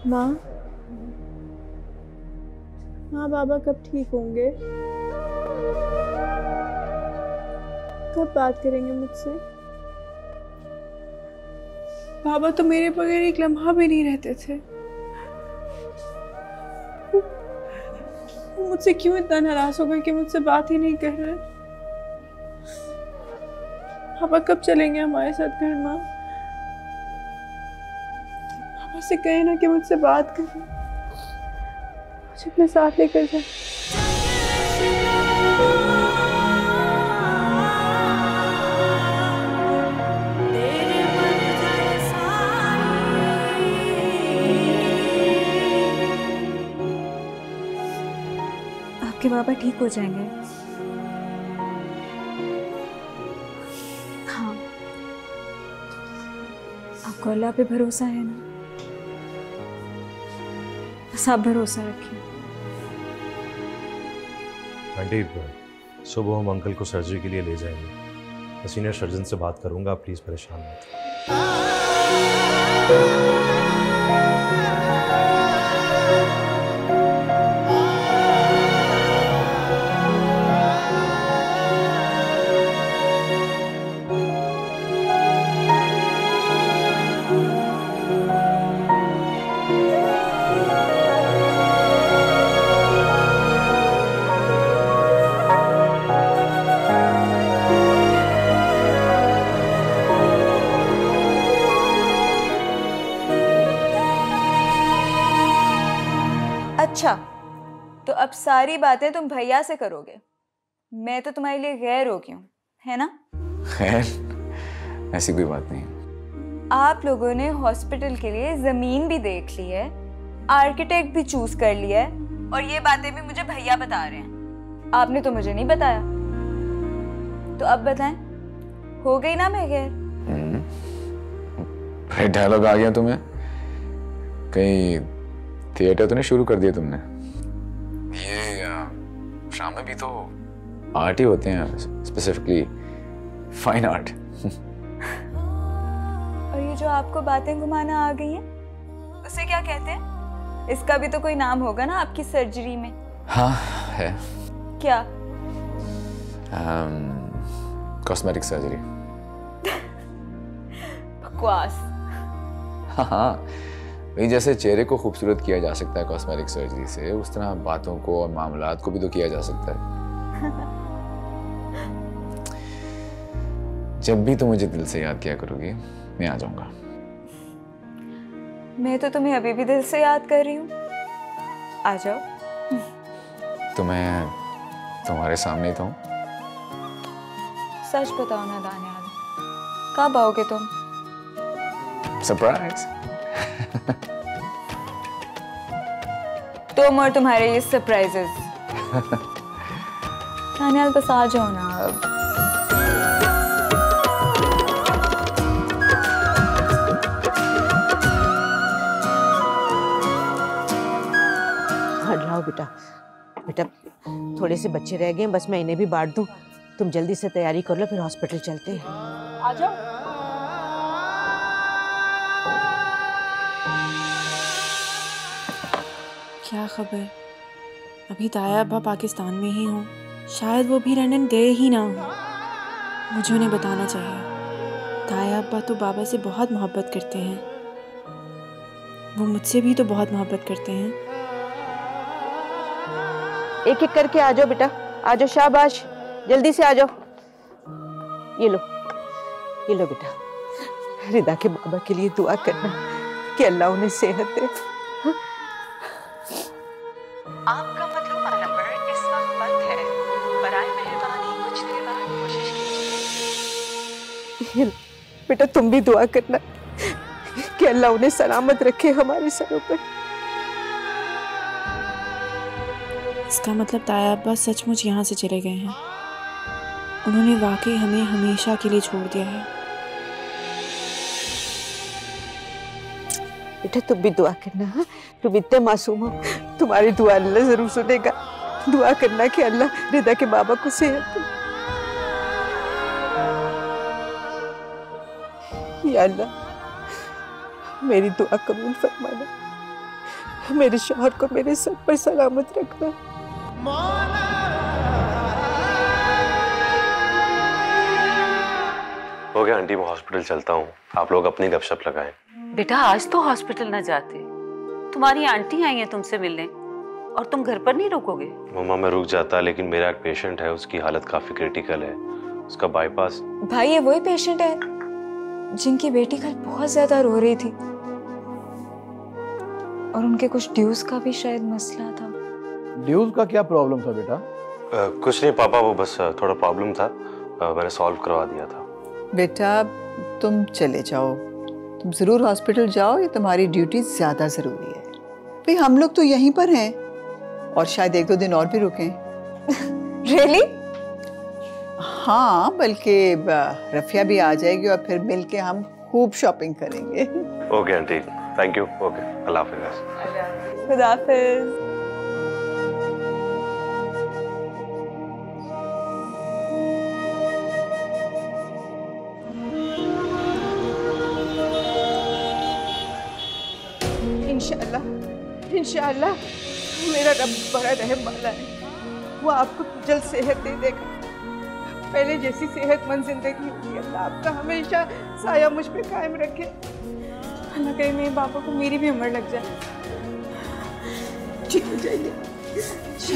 माँ बाबा कब ठीक होंगे? कब बात करेंगे मुझसे? बाबा तो मेरे बगैर एक लम्हा भी नहीं रहते थे। मुझसे क्यों इतना नाराज हो गए कि मुझसे बात ही नहीं कर रहे? पापा कब चलेंगे हमारे साथ घर? माँ, पापा से कहे ना कि मुझसे बात करें, मुझे अपने साथ लेकर जाए। आपके बाबा ठीक हो जाएंगे। हाँ, आपको अल्लाह पे भरोसा है ना? बस आप भरोसा रखिए। आंटी, सुबह हम अंकल को सर्जरी के लिए ले जाएंगे। मैं सीनियर सर्जन से बात करूंगा, आप प्लीज परेशान मत। अच्छा, तो अब सारी बातें तुम भैया से करोगे। मैं तो तुम्हारे लिए गैर हो गई हूँ, है ना? खैर, ऐसी कोई बात नहीं। आप लोगों ने हॉस्पिटल के लिए जमीन भी देख ली है, आर्किटेक्ट भी चूज कर लिया है, और ये बातें भी मुझे भैया बता रहे हैं। आपने तो मुझे नहीं बताया। तो अब बताएं, हो गई ना मैं गैर? भाई डायलॉग आ गया तुम्हें? कहीं थिएटर तो नहीं शुरू कर दिया तुमने? ये शाम में भी तो आर्ट ही होते हैं, स्पेसिफिकली फाइन आर्ट। और ये जो आपको बातें घुमाना आ गई हैं, उसे क्या कहते हैं? इसका भी तो कोई नाम होगा ना आपकी सर्जरी में? हाँ है। क्या? Cosmetic surgery. बकवास। हाँ, भाई जैसे चेहरे को खूबसूरत किया जा सकता है कॉस्मेटिक सर्जरी से, उस तरह बातों को और मामलात को भी तो किया जा सकता है। जब भी तुम मुझे दिल से याद किया करोगी मैं आ जाऊंगा। मैं तो तुम्हें अभी भी दिल से याद कर रही हूँ, आ जाओ। तो मैं तुम्हारे सामने ही तो हूँ। सच बताओ ना दानियाल, कब आओगे तुम? सरप्राइज। तुम और तुम्हारे ये सरप्राइजेस। दानियाल बस आ जाओ ना अब। हाँ लाओ बेटा, बेटा थोड़े से बच्चे रह गए, बस मैं इन्हें भी बांट दूं। तुम जल्दी से तैयारी कर लो, फिर हॉस्पिटल चलते हैं। आ जाओ। क्या खबर, अभी ताया अब्बा पाकिस्तान में ही हों, शायद वो भी लंदन गए ही ना हो। मुझे उन्हें बताना चाहिए। ताया अब्बा तो बाबा से बहुत मोहब्बत करते हैं, वो मुझसे भी तो बहुत मोहब्बत करते हैं। एक एक करके आ जाओ बेटा, आ जाओ, शाबाश, जल्दी से आ जाओ। ये लो बेटा, रिदा के बाबा के लिए दुआ करना कि अल्लाह उन्हें सेहत दे। आपका मतलूबा नंबर इस वक्त बंद है, बराए मेहरबानी कुछ देर बाद कोशिश कीजिए। बेटा तुम भी दुआ करना कि अल्लाह उन्हें सलामत रखे हमारे सरों पर। इसका मतलब ताया अब्बा सचमुच यहाँ से चले गए हैं। उन्होंने वाकई हमें हमेशा के लिए छोड़ दिया है। बेटा तुम भी दुआ करना, हाँ? तुम इतने मासूम हो, तुम्हारी दुआ अल्लाह जरूर सुनेगा। दुआ करना कि अल्लाह रिदा के बाबा को सेहत दे। या अल्लाह मेरी दुआ कबूल फरमाना, मेरे शौहर को मेरे सर पर सलामत रखना। हो गया आंटी, मैं हॉस्पिटल चलता हूँ, आप लोग अपनी गपशप लगाएं। बेटा आज तो हॉस्पिटल ना जाते, तुम्हारी आंटी आई है तुमसे मिलने और तुम घर पर नहीं रुकोगे? मम्मा मैं रुक जाता, लेकिन मेरा एक पेशेंट है, उसकी हालत काफी क्रिटिकल है, उसका बाईपास। भाई ये वही पेशेंट है जिनकी बेटी कल बहुत ज्यादा रो रही थी और उनके कुछ ड्यूज का भी शायद मसला था। ड्यूज का क्या प्रॉब्लम था बेटा? कुछ नहीं पापा, वो बस थोड़ा प्रॉब्लम था, मैंने सॉल्व करवा दिया था। बेटा तुम चले जाओ, तुम ज़रूर हॉस्पिटल जाओ, ये तुम्हारी ड्यूटी ज़्यादा ज़रूरी है। भाई हम लोग तो यहीं पर हैं और शायद 1-2 दिन और भी रुकें। रियली? हाँ, बल्कि रफिया भी आ जाएगी और फिर मिल के हम खूब शॉपिंग करेंगे। Okay aunty, thank you. Okay, अल्लाह हाफिज़। खुदा हाफिज़। इंशाअल्लाह मेरा रब बड़ा रहम वाला है, वो आपको जल्द सेहत दे देगा, पहले जैसी सेहतमंद जिंदगी होगी। अल्लाह आपका हमेशा साया मुझ पे कायम रखे। अल्लाह कहे मेरे पापा को मेरी भी उम्र लग जाए। ठीक हो जाइए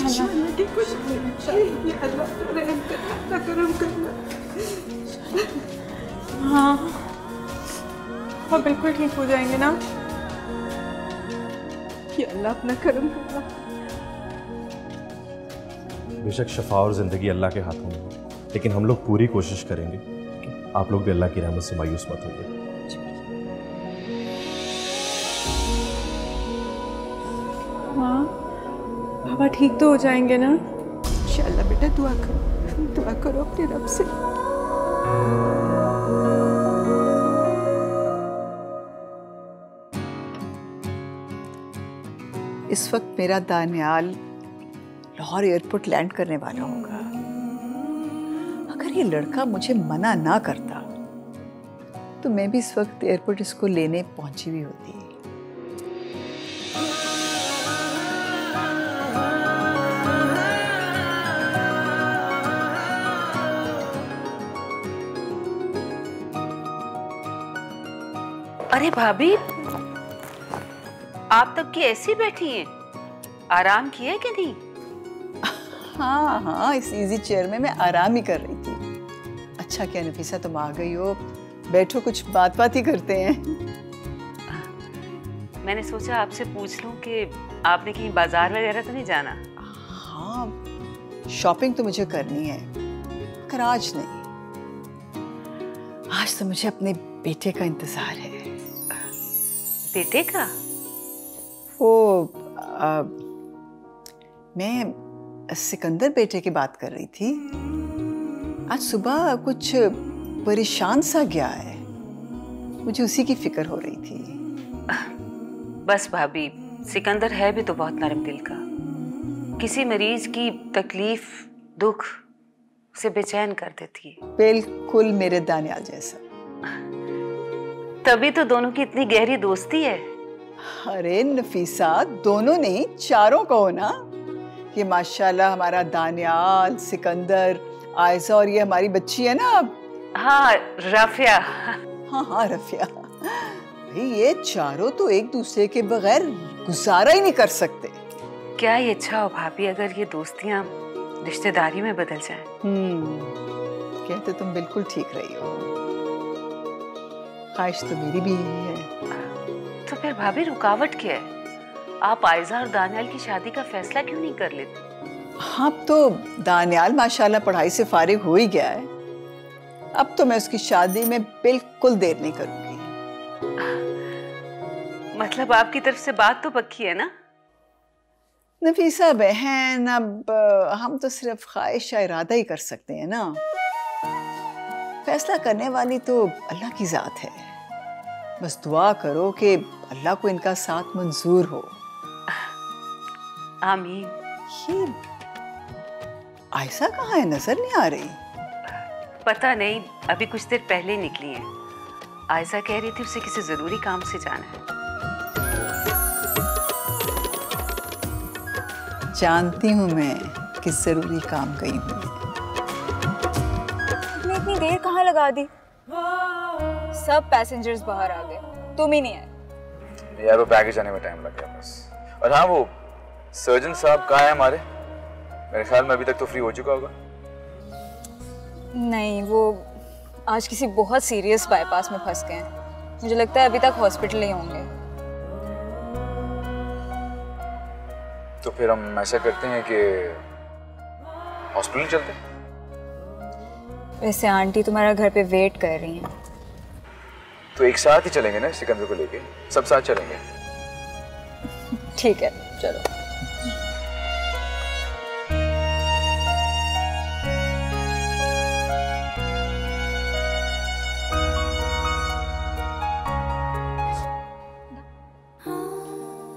इंशाअल्लाह, ठीक हो जाइए। अल्लाह रहम करना, अल्लाह करम करना। हाँ और बिल्कुल ठीक हो जाएंगे ना? कि अल्लाह अपना करम करना। बेशक शफा और जिंदगी अल्लाह के हाथों में है, लेकिन हम लोग पूरी कोशिश करेंगे कि आप लोग भी अल्लाह की रहमत से मायूस मत होइए। हाँ पापा ठीक तो हो जाएंगे ना? इंशाअल्लाह बेटा, दुआ करो अपने रब से। इस वक्त मेरा दानियाल लाहौर एयरपोर्ट लैंड करने वाला होगा। अगर ये लड़का मुझे मना ना करता तो मैं भी इस वक्त एयरपोर्ट इसको लेने पहुंची भी होती। अरे भाभी आप तब की ऐसी बैठी हैं, आराम किया कि नहीं? हाँ हाँ, इस इजी चेयर में मैं आराम ही कर रही थी। अच्छा क्या नफीसा, तुम आ गई हो, बैठो कुछ बात ही करते हैं। मैंने सोचा आपसे पूछ लूं कि आपने कहीं बाजार वगैरह तो नहीं जाना? हाँ, शॉपिंग तो मुझे करनी है, पर आज नहीं। आज तो मुझे अपने बेटे का इंतजार है। बेटे का? मैं सिकंदर बेटे की बात कर रही थी। आज सुबह कुछ परेशान सा गया है, मुझे उसी की फिक्र हो रही थी। बस भाभी, सिकंदर है भी तो बहुत नरम दिल का। किसी मरीज की तकलीफ, दुख उसे बेचैन कर देती है। बिल्कुल मेरे दानियाल जैसा। तभी तो दोनों की इतनी गहरी दोस्ती है। अरे नफीसा, दोनों नहीं, चारों कहो ना। ये माशाल्लाह हमारा दानियाल, सिकंदर, आयशा और ये हमारी बच्ची है ना। हाँ, रफिया। हाँ रफिया। भाई ये चारों तो एक दूसरे के बगैर गुजारा ही नहीं कर सकते। क्या ये अच्छा हो भाभी अगर ये दोस्तियां रिश्तेदारी में बदल जाएं? कहते तुम बिल्कुल ठीक रही हो। ख्वाहिश तो मेरी भी यही है। तो फिर भाभी रुकावट क्या है? आप आयशा और दानियाल की शादी का फैसला क्यों नहीं कर लेते? हाँ, तो दानियाल माशाल्लाह पढ़ाई से फारिग हो ही गया है। अब तो मैं उसकी शादी में बिल्कुल देर नहीं करूंगी। मतलब आपकी तरफ से बात तो पक्की है ना? नफीसा बहन, अब हम तो सिर्फ ख्वाहिश या इरादा ही कर सकते हैं ना। फैसला करने वाली तो अल्लाह की जात है। बस दुआ करो कि अल्लाह को इनका साथ मंजूर हो। आमीन। ये आयशा कहाँ है, नजर नहीं आ रही? पता नहीं, अभी कुछ देर पहले निकली है। आयशा कह रही थी उसे किसी जरूरी काम से जाना है। जानती हूँ मैं किस जरूरी काम गई हूँ। तुमने इतनी देर कहाँ लगा दी? सब पैसेंजर्स बाहर आ गए, तुम ही नहीं आए। यार वो बैगेज आने में टाइम लग गया बस। और हाँ, वो सर्जन साहब कहाँ है हमारे? मेरे ख्याल में अभी तक तो फ्री हो चुका होगा। नहीं, वो आज किसी बहुत सीरियस बाईपास में फंस गए हैं। मुझे लगता है अभी तक हॉस्पिटल ही होंगे। तो फिर हम ऐसा करते हैं कि हॉस्पिटल चलते हैं। वैसे आंटी तुम्हारा घर पे वेट कर रही हैं। तो एक साथ ही चलेंगे ना, सिकंदर को लेके सब साथ चलेंगे। ठीक है, चलो।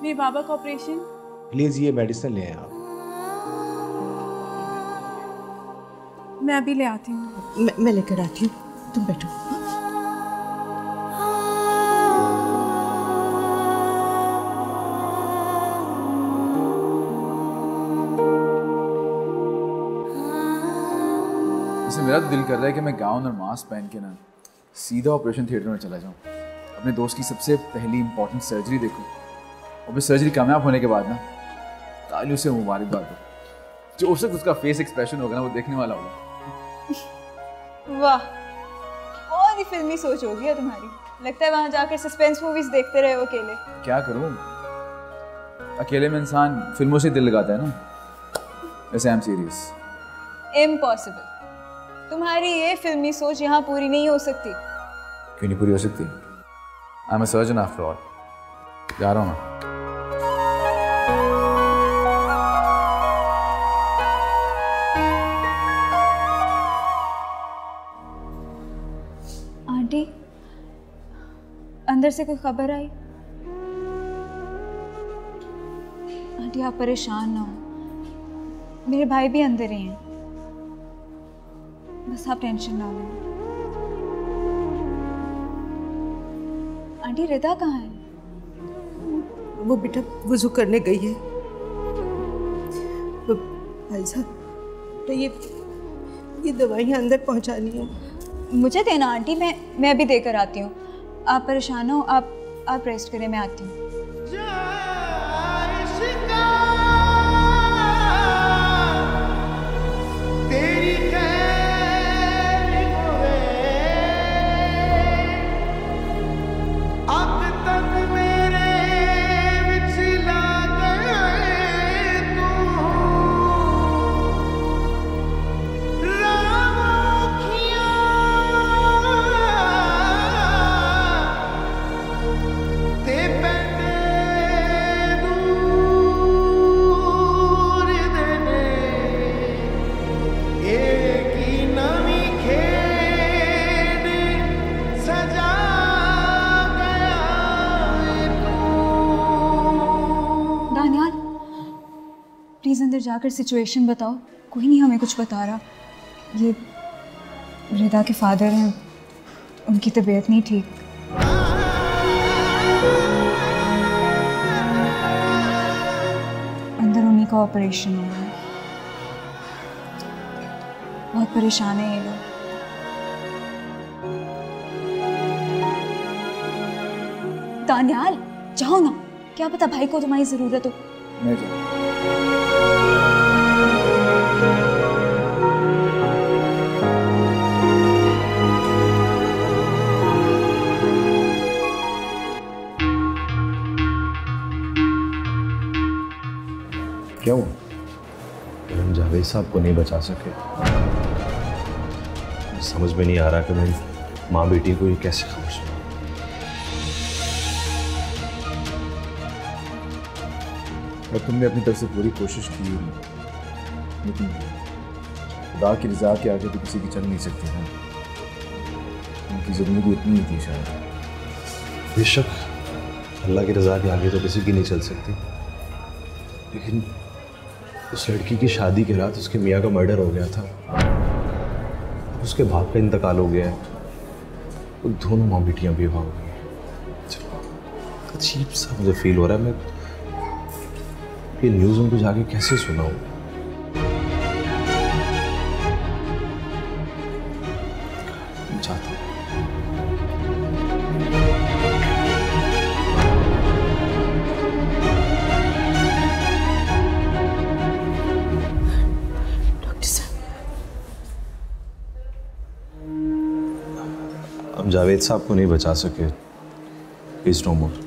मेरे बाबा का ऑपरेशन। प्लीज ये मेडिसिन ले आए आप। मैं अभी ले आती हूँ। मैं लेकर आती हूँ, तुम बैठो। वैसे मेरा तो दिल कर रहा है कि मैं गाउन और मास्क पहन के ना सीधा ऑपरेशन थिएटर में चला जाऊँ, अपने दोस्त की सबसे पहली इंपॉर्टेंट सर्जरी देखूँ, और फिर सर्जरी कामयाब होने के बाद ना तालियों से मुबारकबाद दो। जो उस वक्त उसका फेस एक्सप्रेशन होगा ना, वो देखने वाला होगा। वाह, बहुत ही फिल्मी सोच होगी है तुम्हारी। लगता है वहां जाकर सस्पेंस मूवीज देखते रहे हो अकेले। क्या करूं, अकेले में इंसान फिल्मों से दिल लगाता है ना। वैसे आई एम सीरियस। इम्पॉसिबल, तुम्हारी ये फिल्मी सोच यहाँ पूरी नहीं हो सकती। क्यों नहीं पूरी हो सकती? I am a surgeon after all. जा रहा हूँ मैं। आंटी, अंदर से कोई खबर आई? आंटी आप परेशान ना हो, मेरे भाई भी अंदर ही हैं। बस आप टेंशन ना लें। आंटी रिदा कहाँ है? वो बेटा वुज़ू करने गई है। आयशा, तो ये दवाइयाँ अंदर पहुँचानी है। मुझे देना आंटी, मैं अभी देकर आती हूँ। आप परेशान हो, आप रेस्ट करें, मैं आती हूँ। जाकर सिचुएशन बताओ। कोई नहीं हमें कुछ बता रहा। ये रिदा के फादर हैं, उनकी तबीयत नहीं ठीक। अंदर उन्हीं का ऑपरेशन हुआ है। बहुत परेशान है ये लोग। दानियाल जाओ ना, क्या पता भाई को तुम्हारी जरूरत हो। मैं जाऊँ। क्या हुआ? हम जावेद साहब को नहीं बचा सके। समझ में नहीं आ रहा कि मेरी माँ बेटी को ये कैसे खबर सुना। और तुमने अपनी तरफ से पूरी कोशिश की, लेकिन खुदा की रज़ा के आगे तो किसी की चल नहीं सकती ना। उनकी ज़िंदगी इतनी ही थी शायद। बेशक अल्लाह की रज़ा के आगे तो किसी की नहीं चल सकती, लेकिन उस लड़की की शादी के रात उसके मियाँ का मर्डर हो गया था, उसके बाप का इंतकाल हो गया है, वो दोनों माँ बेटियाँ बेवा हो गई हैं। अजीब सा मुझे फील हो रहा है। मैं ये न्यूज़ उनको जाके कैसे सुनाऊं? चाहता हूँ डॉक्टर साहब, हम जावेद साहब को नहीं बचा सके। प्लीज नो मोर।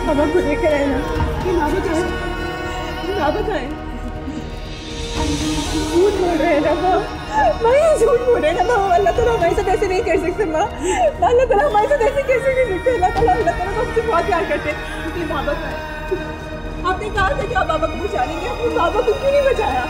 बाबा को लेकर आए ना, बाबा कहाँ है? बाबा कहाँ है? झूठ बोल रहे हैं ना माँ, ये झूठ बोल रहे हैं ना माँ। अल्लाह ताला हमारे साथ ऐसे नहीं कर सकते माँ। अल्लाह ताला हमारे साथ ऐसे कैसे कर सकते? अल्लाह ताला को हमसे बहुत प्यार करते हैं। लेकिन बाबा कहाँ है? आपने कहा था कि आप बाबा को बचा लेंगे, आपने बाबा को क्यों नहीं बचाया?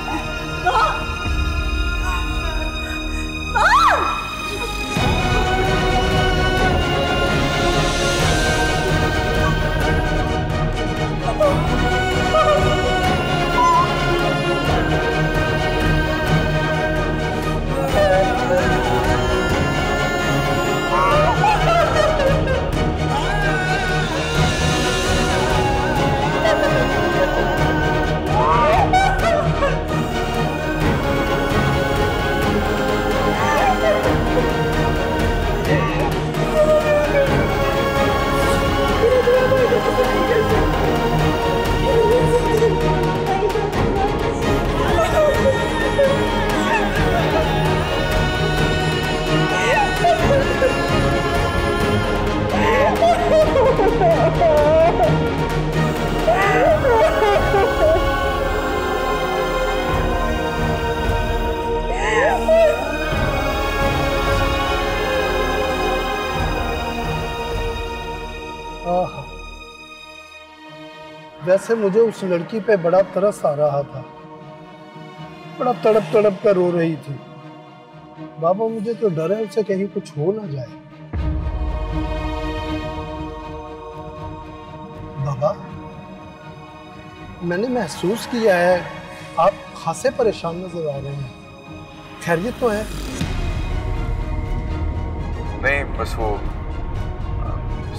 वैसे मुझे उस लड़की पे बड़ा तरस आ रहा था, बड़ा तड़प तड़प कर रो रही थी। बाबा मुझे तो डर है उसे कहीं कुछ हो ना जाए। बाबा मैंने महसूस किया है आप खासे परेशान नजर आ रहे हैं। खैरियत तो है? नहीं, बस वो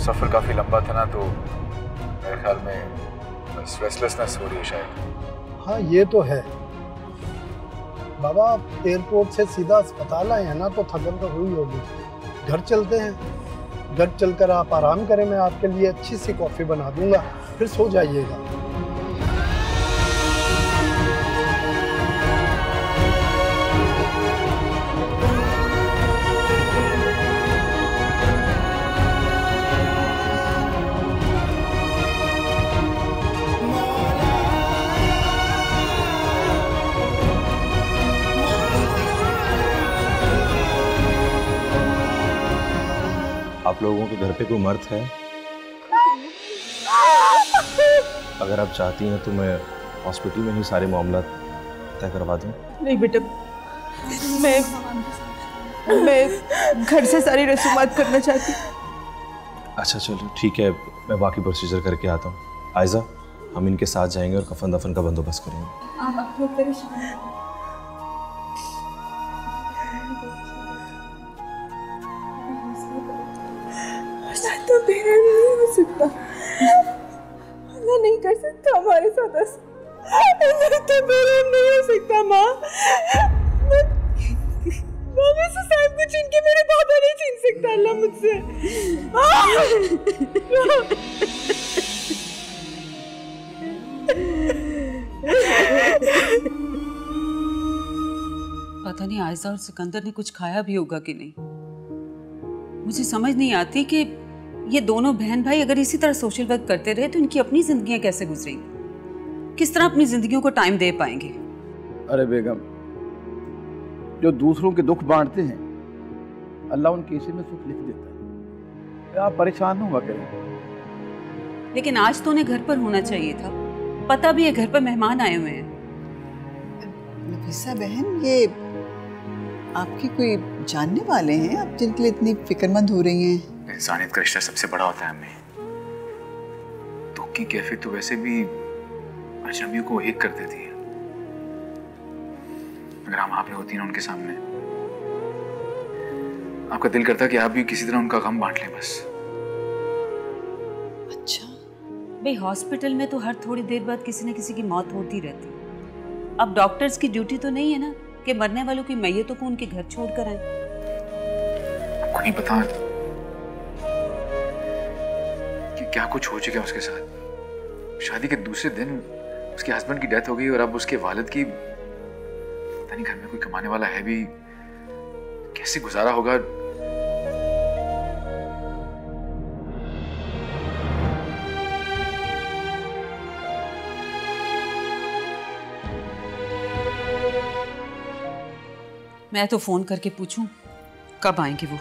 सफ़र काफ़ी लंबा था ना, तो मेरे ख्याल में बस रेस्टलेसनेस हो रही है शायद। हाँ ये तो है। बाबा आप एयरपोर्ट से सीधा अस्पताल आए हैं ना, तो थकन तो हुई होगी। घर चलते हैं, घर चलकर आप आराम करें, मैं आपके लिए अच्छी सी कॉफ़ी बना दूंगा, फिर सो जाइएगा। आप लोगों के घर पे कोई मर्द है? अगर आप चाहती हैं तो मैं हॉस्पिटल में ही सारे मामला तय करवा दूं। नहीं बेटा, मैं घर से सारी रसूमात करना चाहती। अच्छा चलो ठीक है, मैं बाकी प्रोसीजर करके आता हूँ। आयजा, हम इनके साथ जाएंगे और कफन दफन का बंदोबस्त करेंगे। आप लोग परेशान तो मेरा नहीं हो सकता, अल्लाह नहीं कर सकता हमारे साथ ऐसा, तो मेरा नहीं हो सकता माँ। मैं सब कुछ इनके मेरे पापा नहीं छीन सकता अल्लाह मुझसे। पता नहीं आयजा और सिकंदर ने कुछ खाया भी होगा कि नहीं। मुझे समझ नहीं आती कि ये दोनों बहन भाई अगर इसी तरह सोशल वर्क करते रहे तो इनकी अपनी जिंदगियां कैसे गुजरेंगी, किस तरह अपनी जिंदगियों को टाइम दे पाएंगे। अरे बेगम, जो दूसरों के दुख बांटते हैं अल्लाह उनके हिस्से में सुख लिख देता है। आप परेशान होगा करें। लेकिन आज तो उन्हें घर पर होना चाहिए था, पता भी है घर पर मेहमान आए हुए हैं। नफीसा बहन, ये आपकी कोई जानने वाले हैं आप जिनके लिए इतनी फिक्रमंद हो रही हैं? इंसानियत का रिश्ता सबसे बड़ा होता है अम्मी। दुख की कैफियत तो वैसे भी अजनबियों को एक कर देती है। अगर हम वहां पे होती ना उनके सामने, आपका दिल करता कि आप भी किसी तरह उनका गम बांट लें बस। अच्छा भाई, हॉस्पिटल में तो हर थोड़ी देर बाद किसी न किसी की मौत होती रहती। अब डॉक्टर्स की ड्यूटी तो नहीं है ना कि मरने वालों की मैयतों को उनके घर छोड़कर आए। आपको नहीं पता कि क्या कुछ हो चुका उसके साथ। शादी के दूसरे दिन उसके हस्बैंड की डेथ हो गई और अब उसके वालिद की, पता नहीं घर में कोई कमाने वाला है भी, कैसे गुजारा होगा। मैं तो फोन करके पूछूं कब आएंगे वो।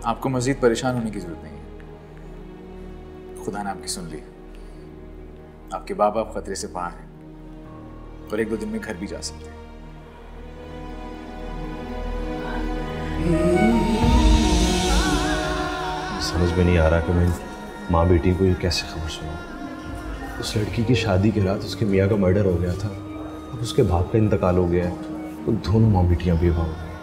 आपको मजीद परेशान होने की जरूरत नहीं है। खुदा ने आपकी सुन ली। आपके बाप आप खतरे से बाहर हैं और 1-2 दिन में घर भी जा सकते हैं। समझ में नहीं आ रहा कि मैं माँ बेटी को ये कैसे खबर सुनाऊं। उस लड़की की शादी के रात उसके मियाँ का मर्डर हो गया था, अब उसके बाप का इंतकाल हो गया है, तो दोनों माँ बेटियाँ बेवा हो गई।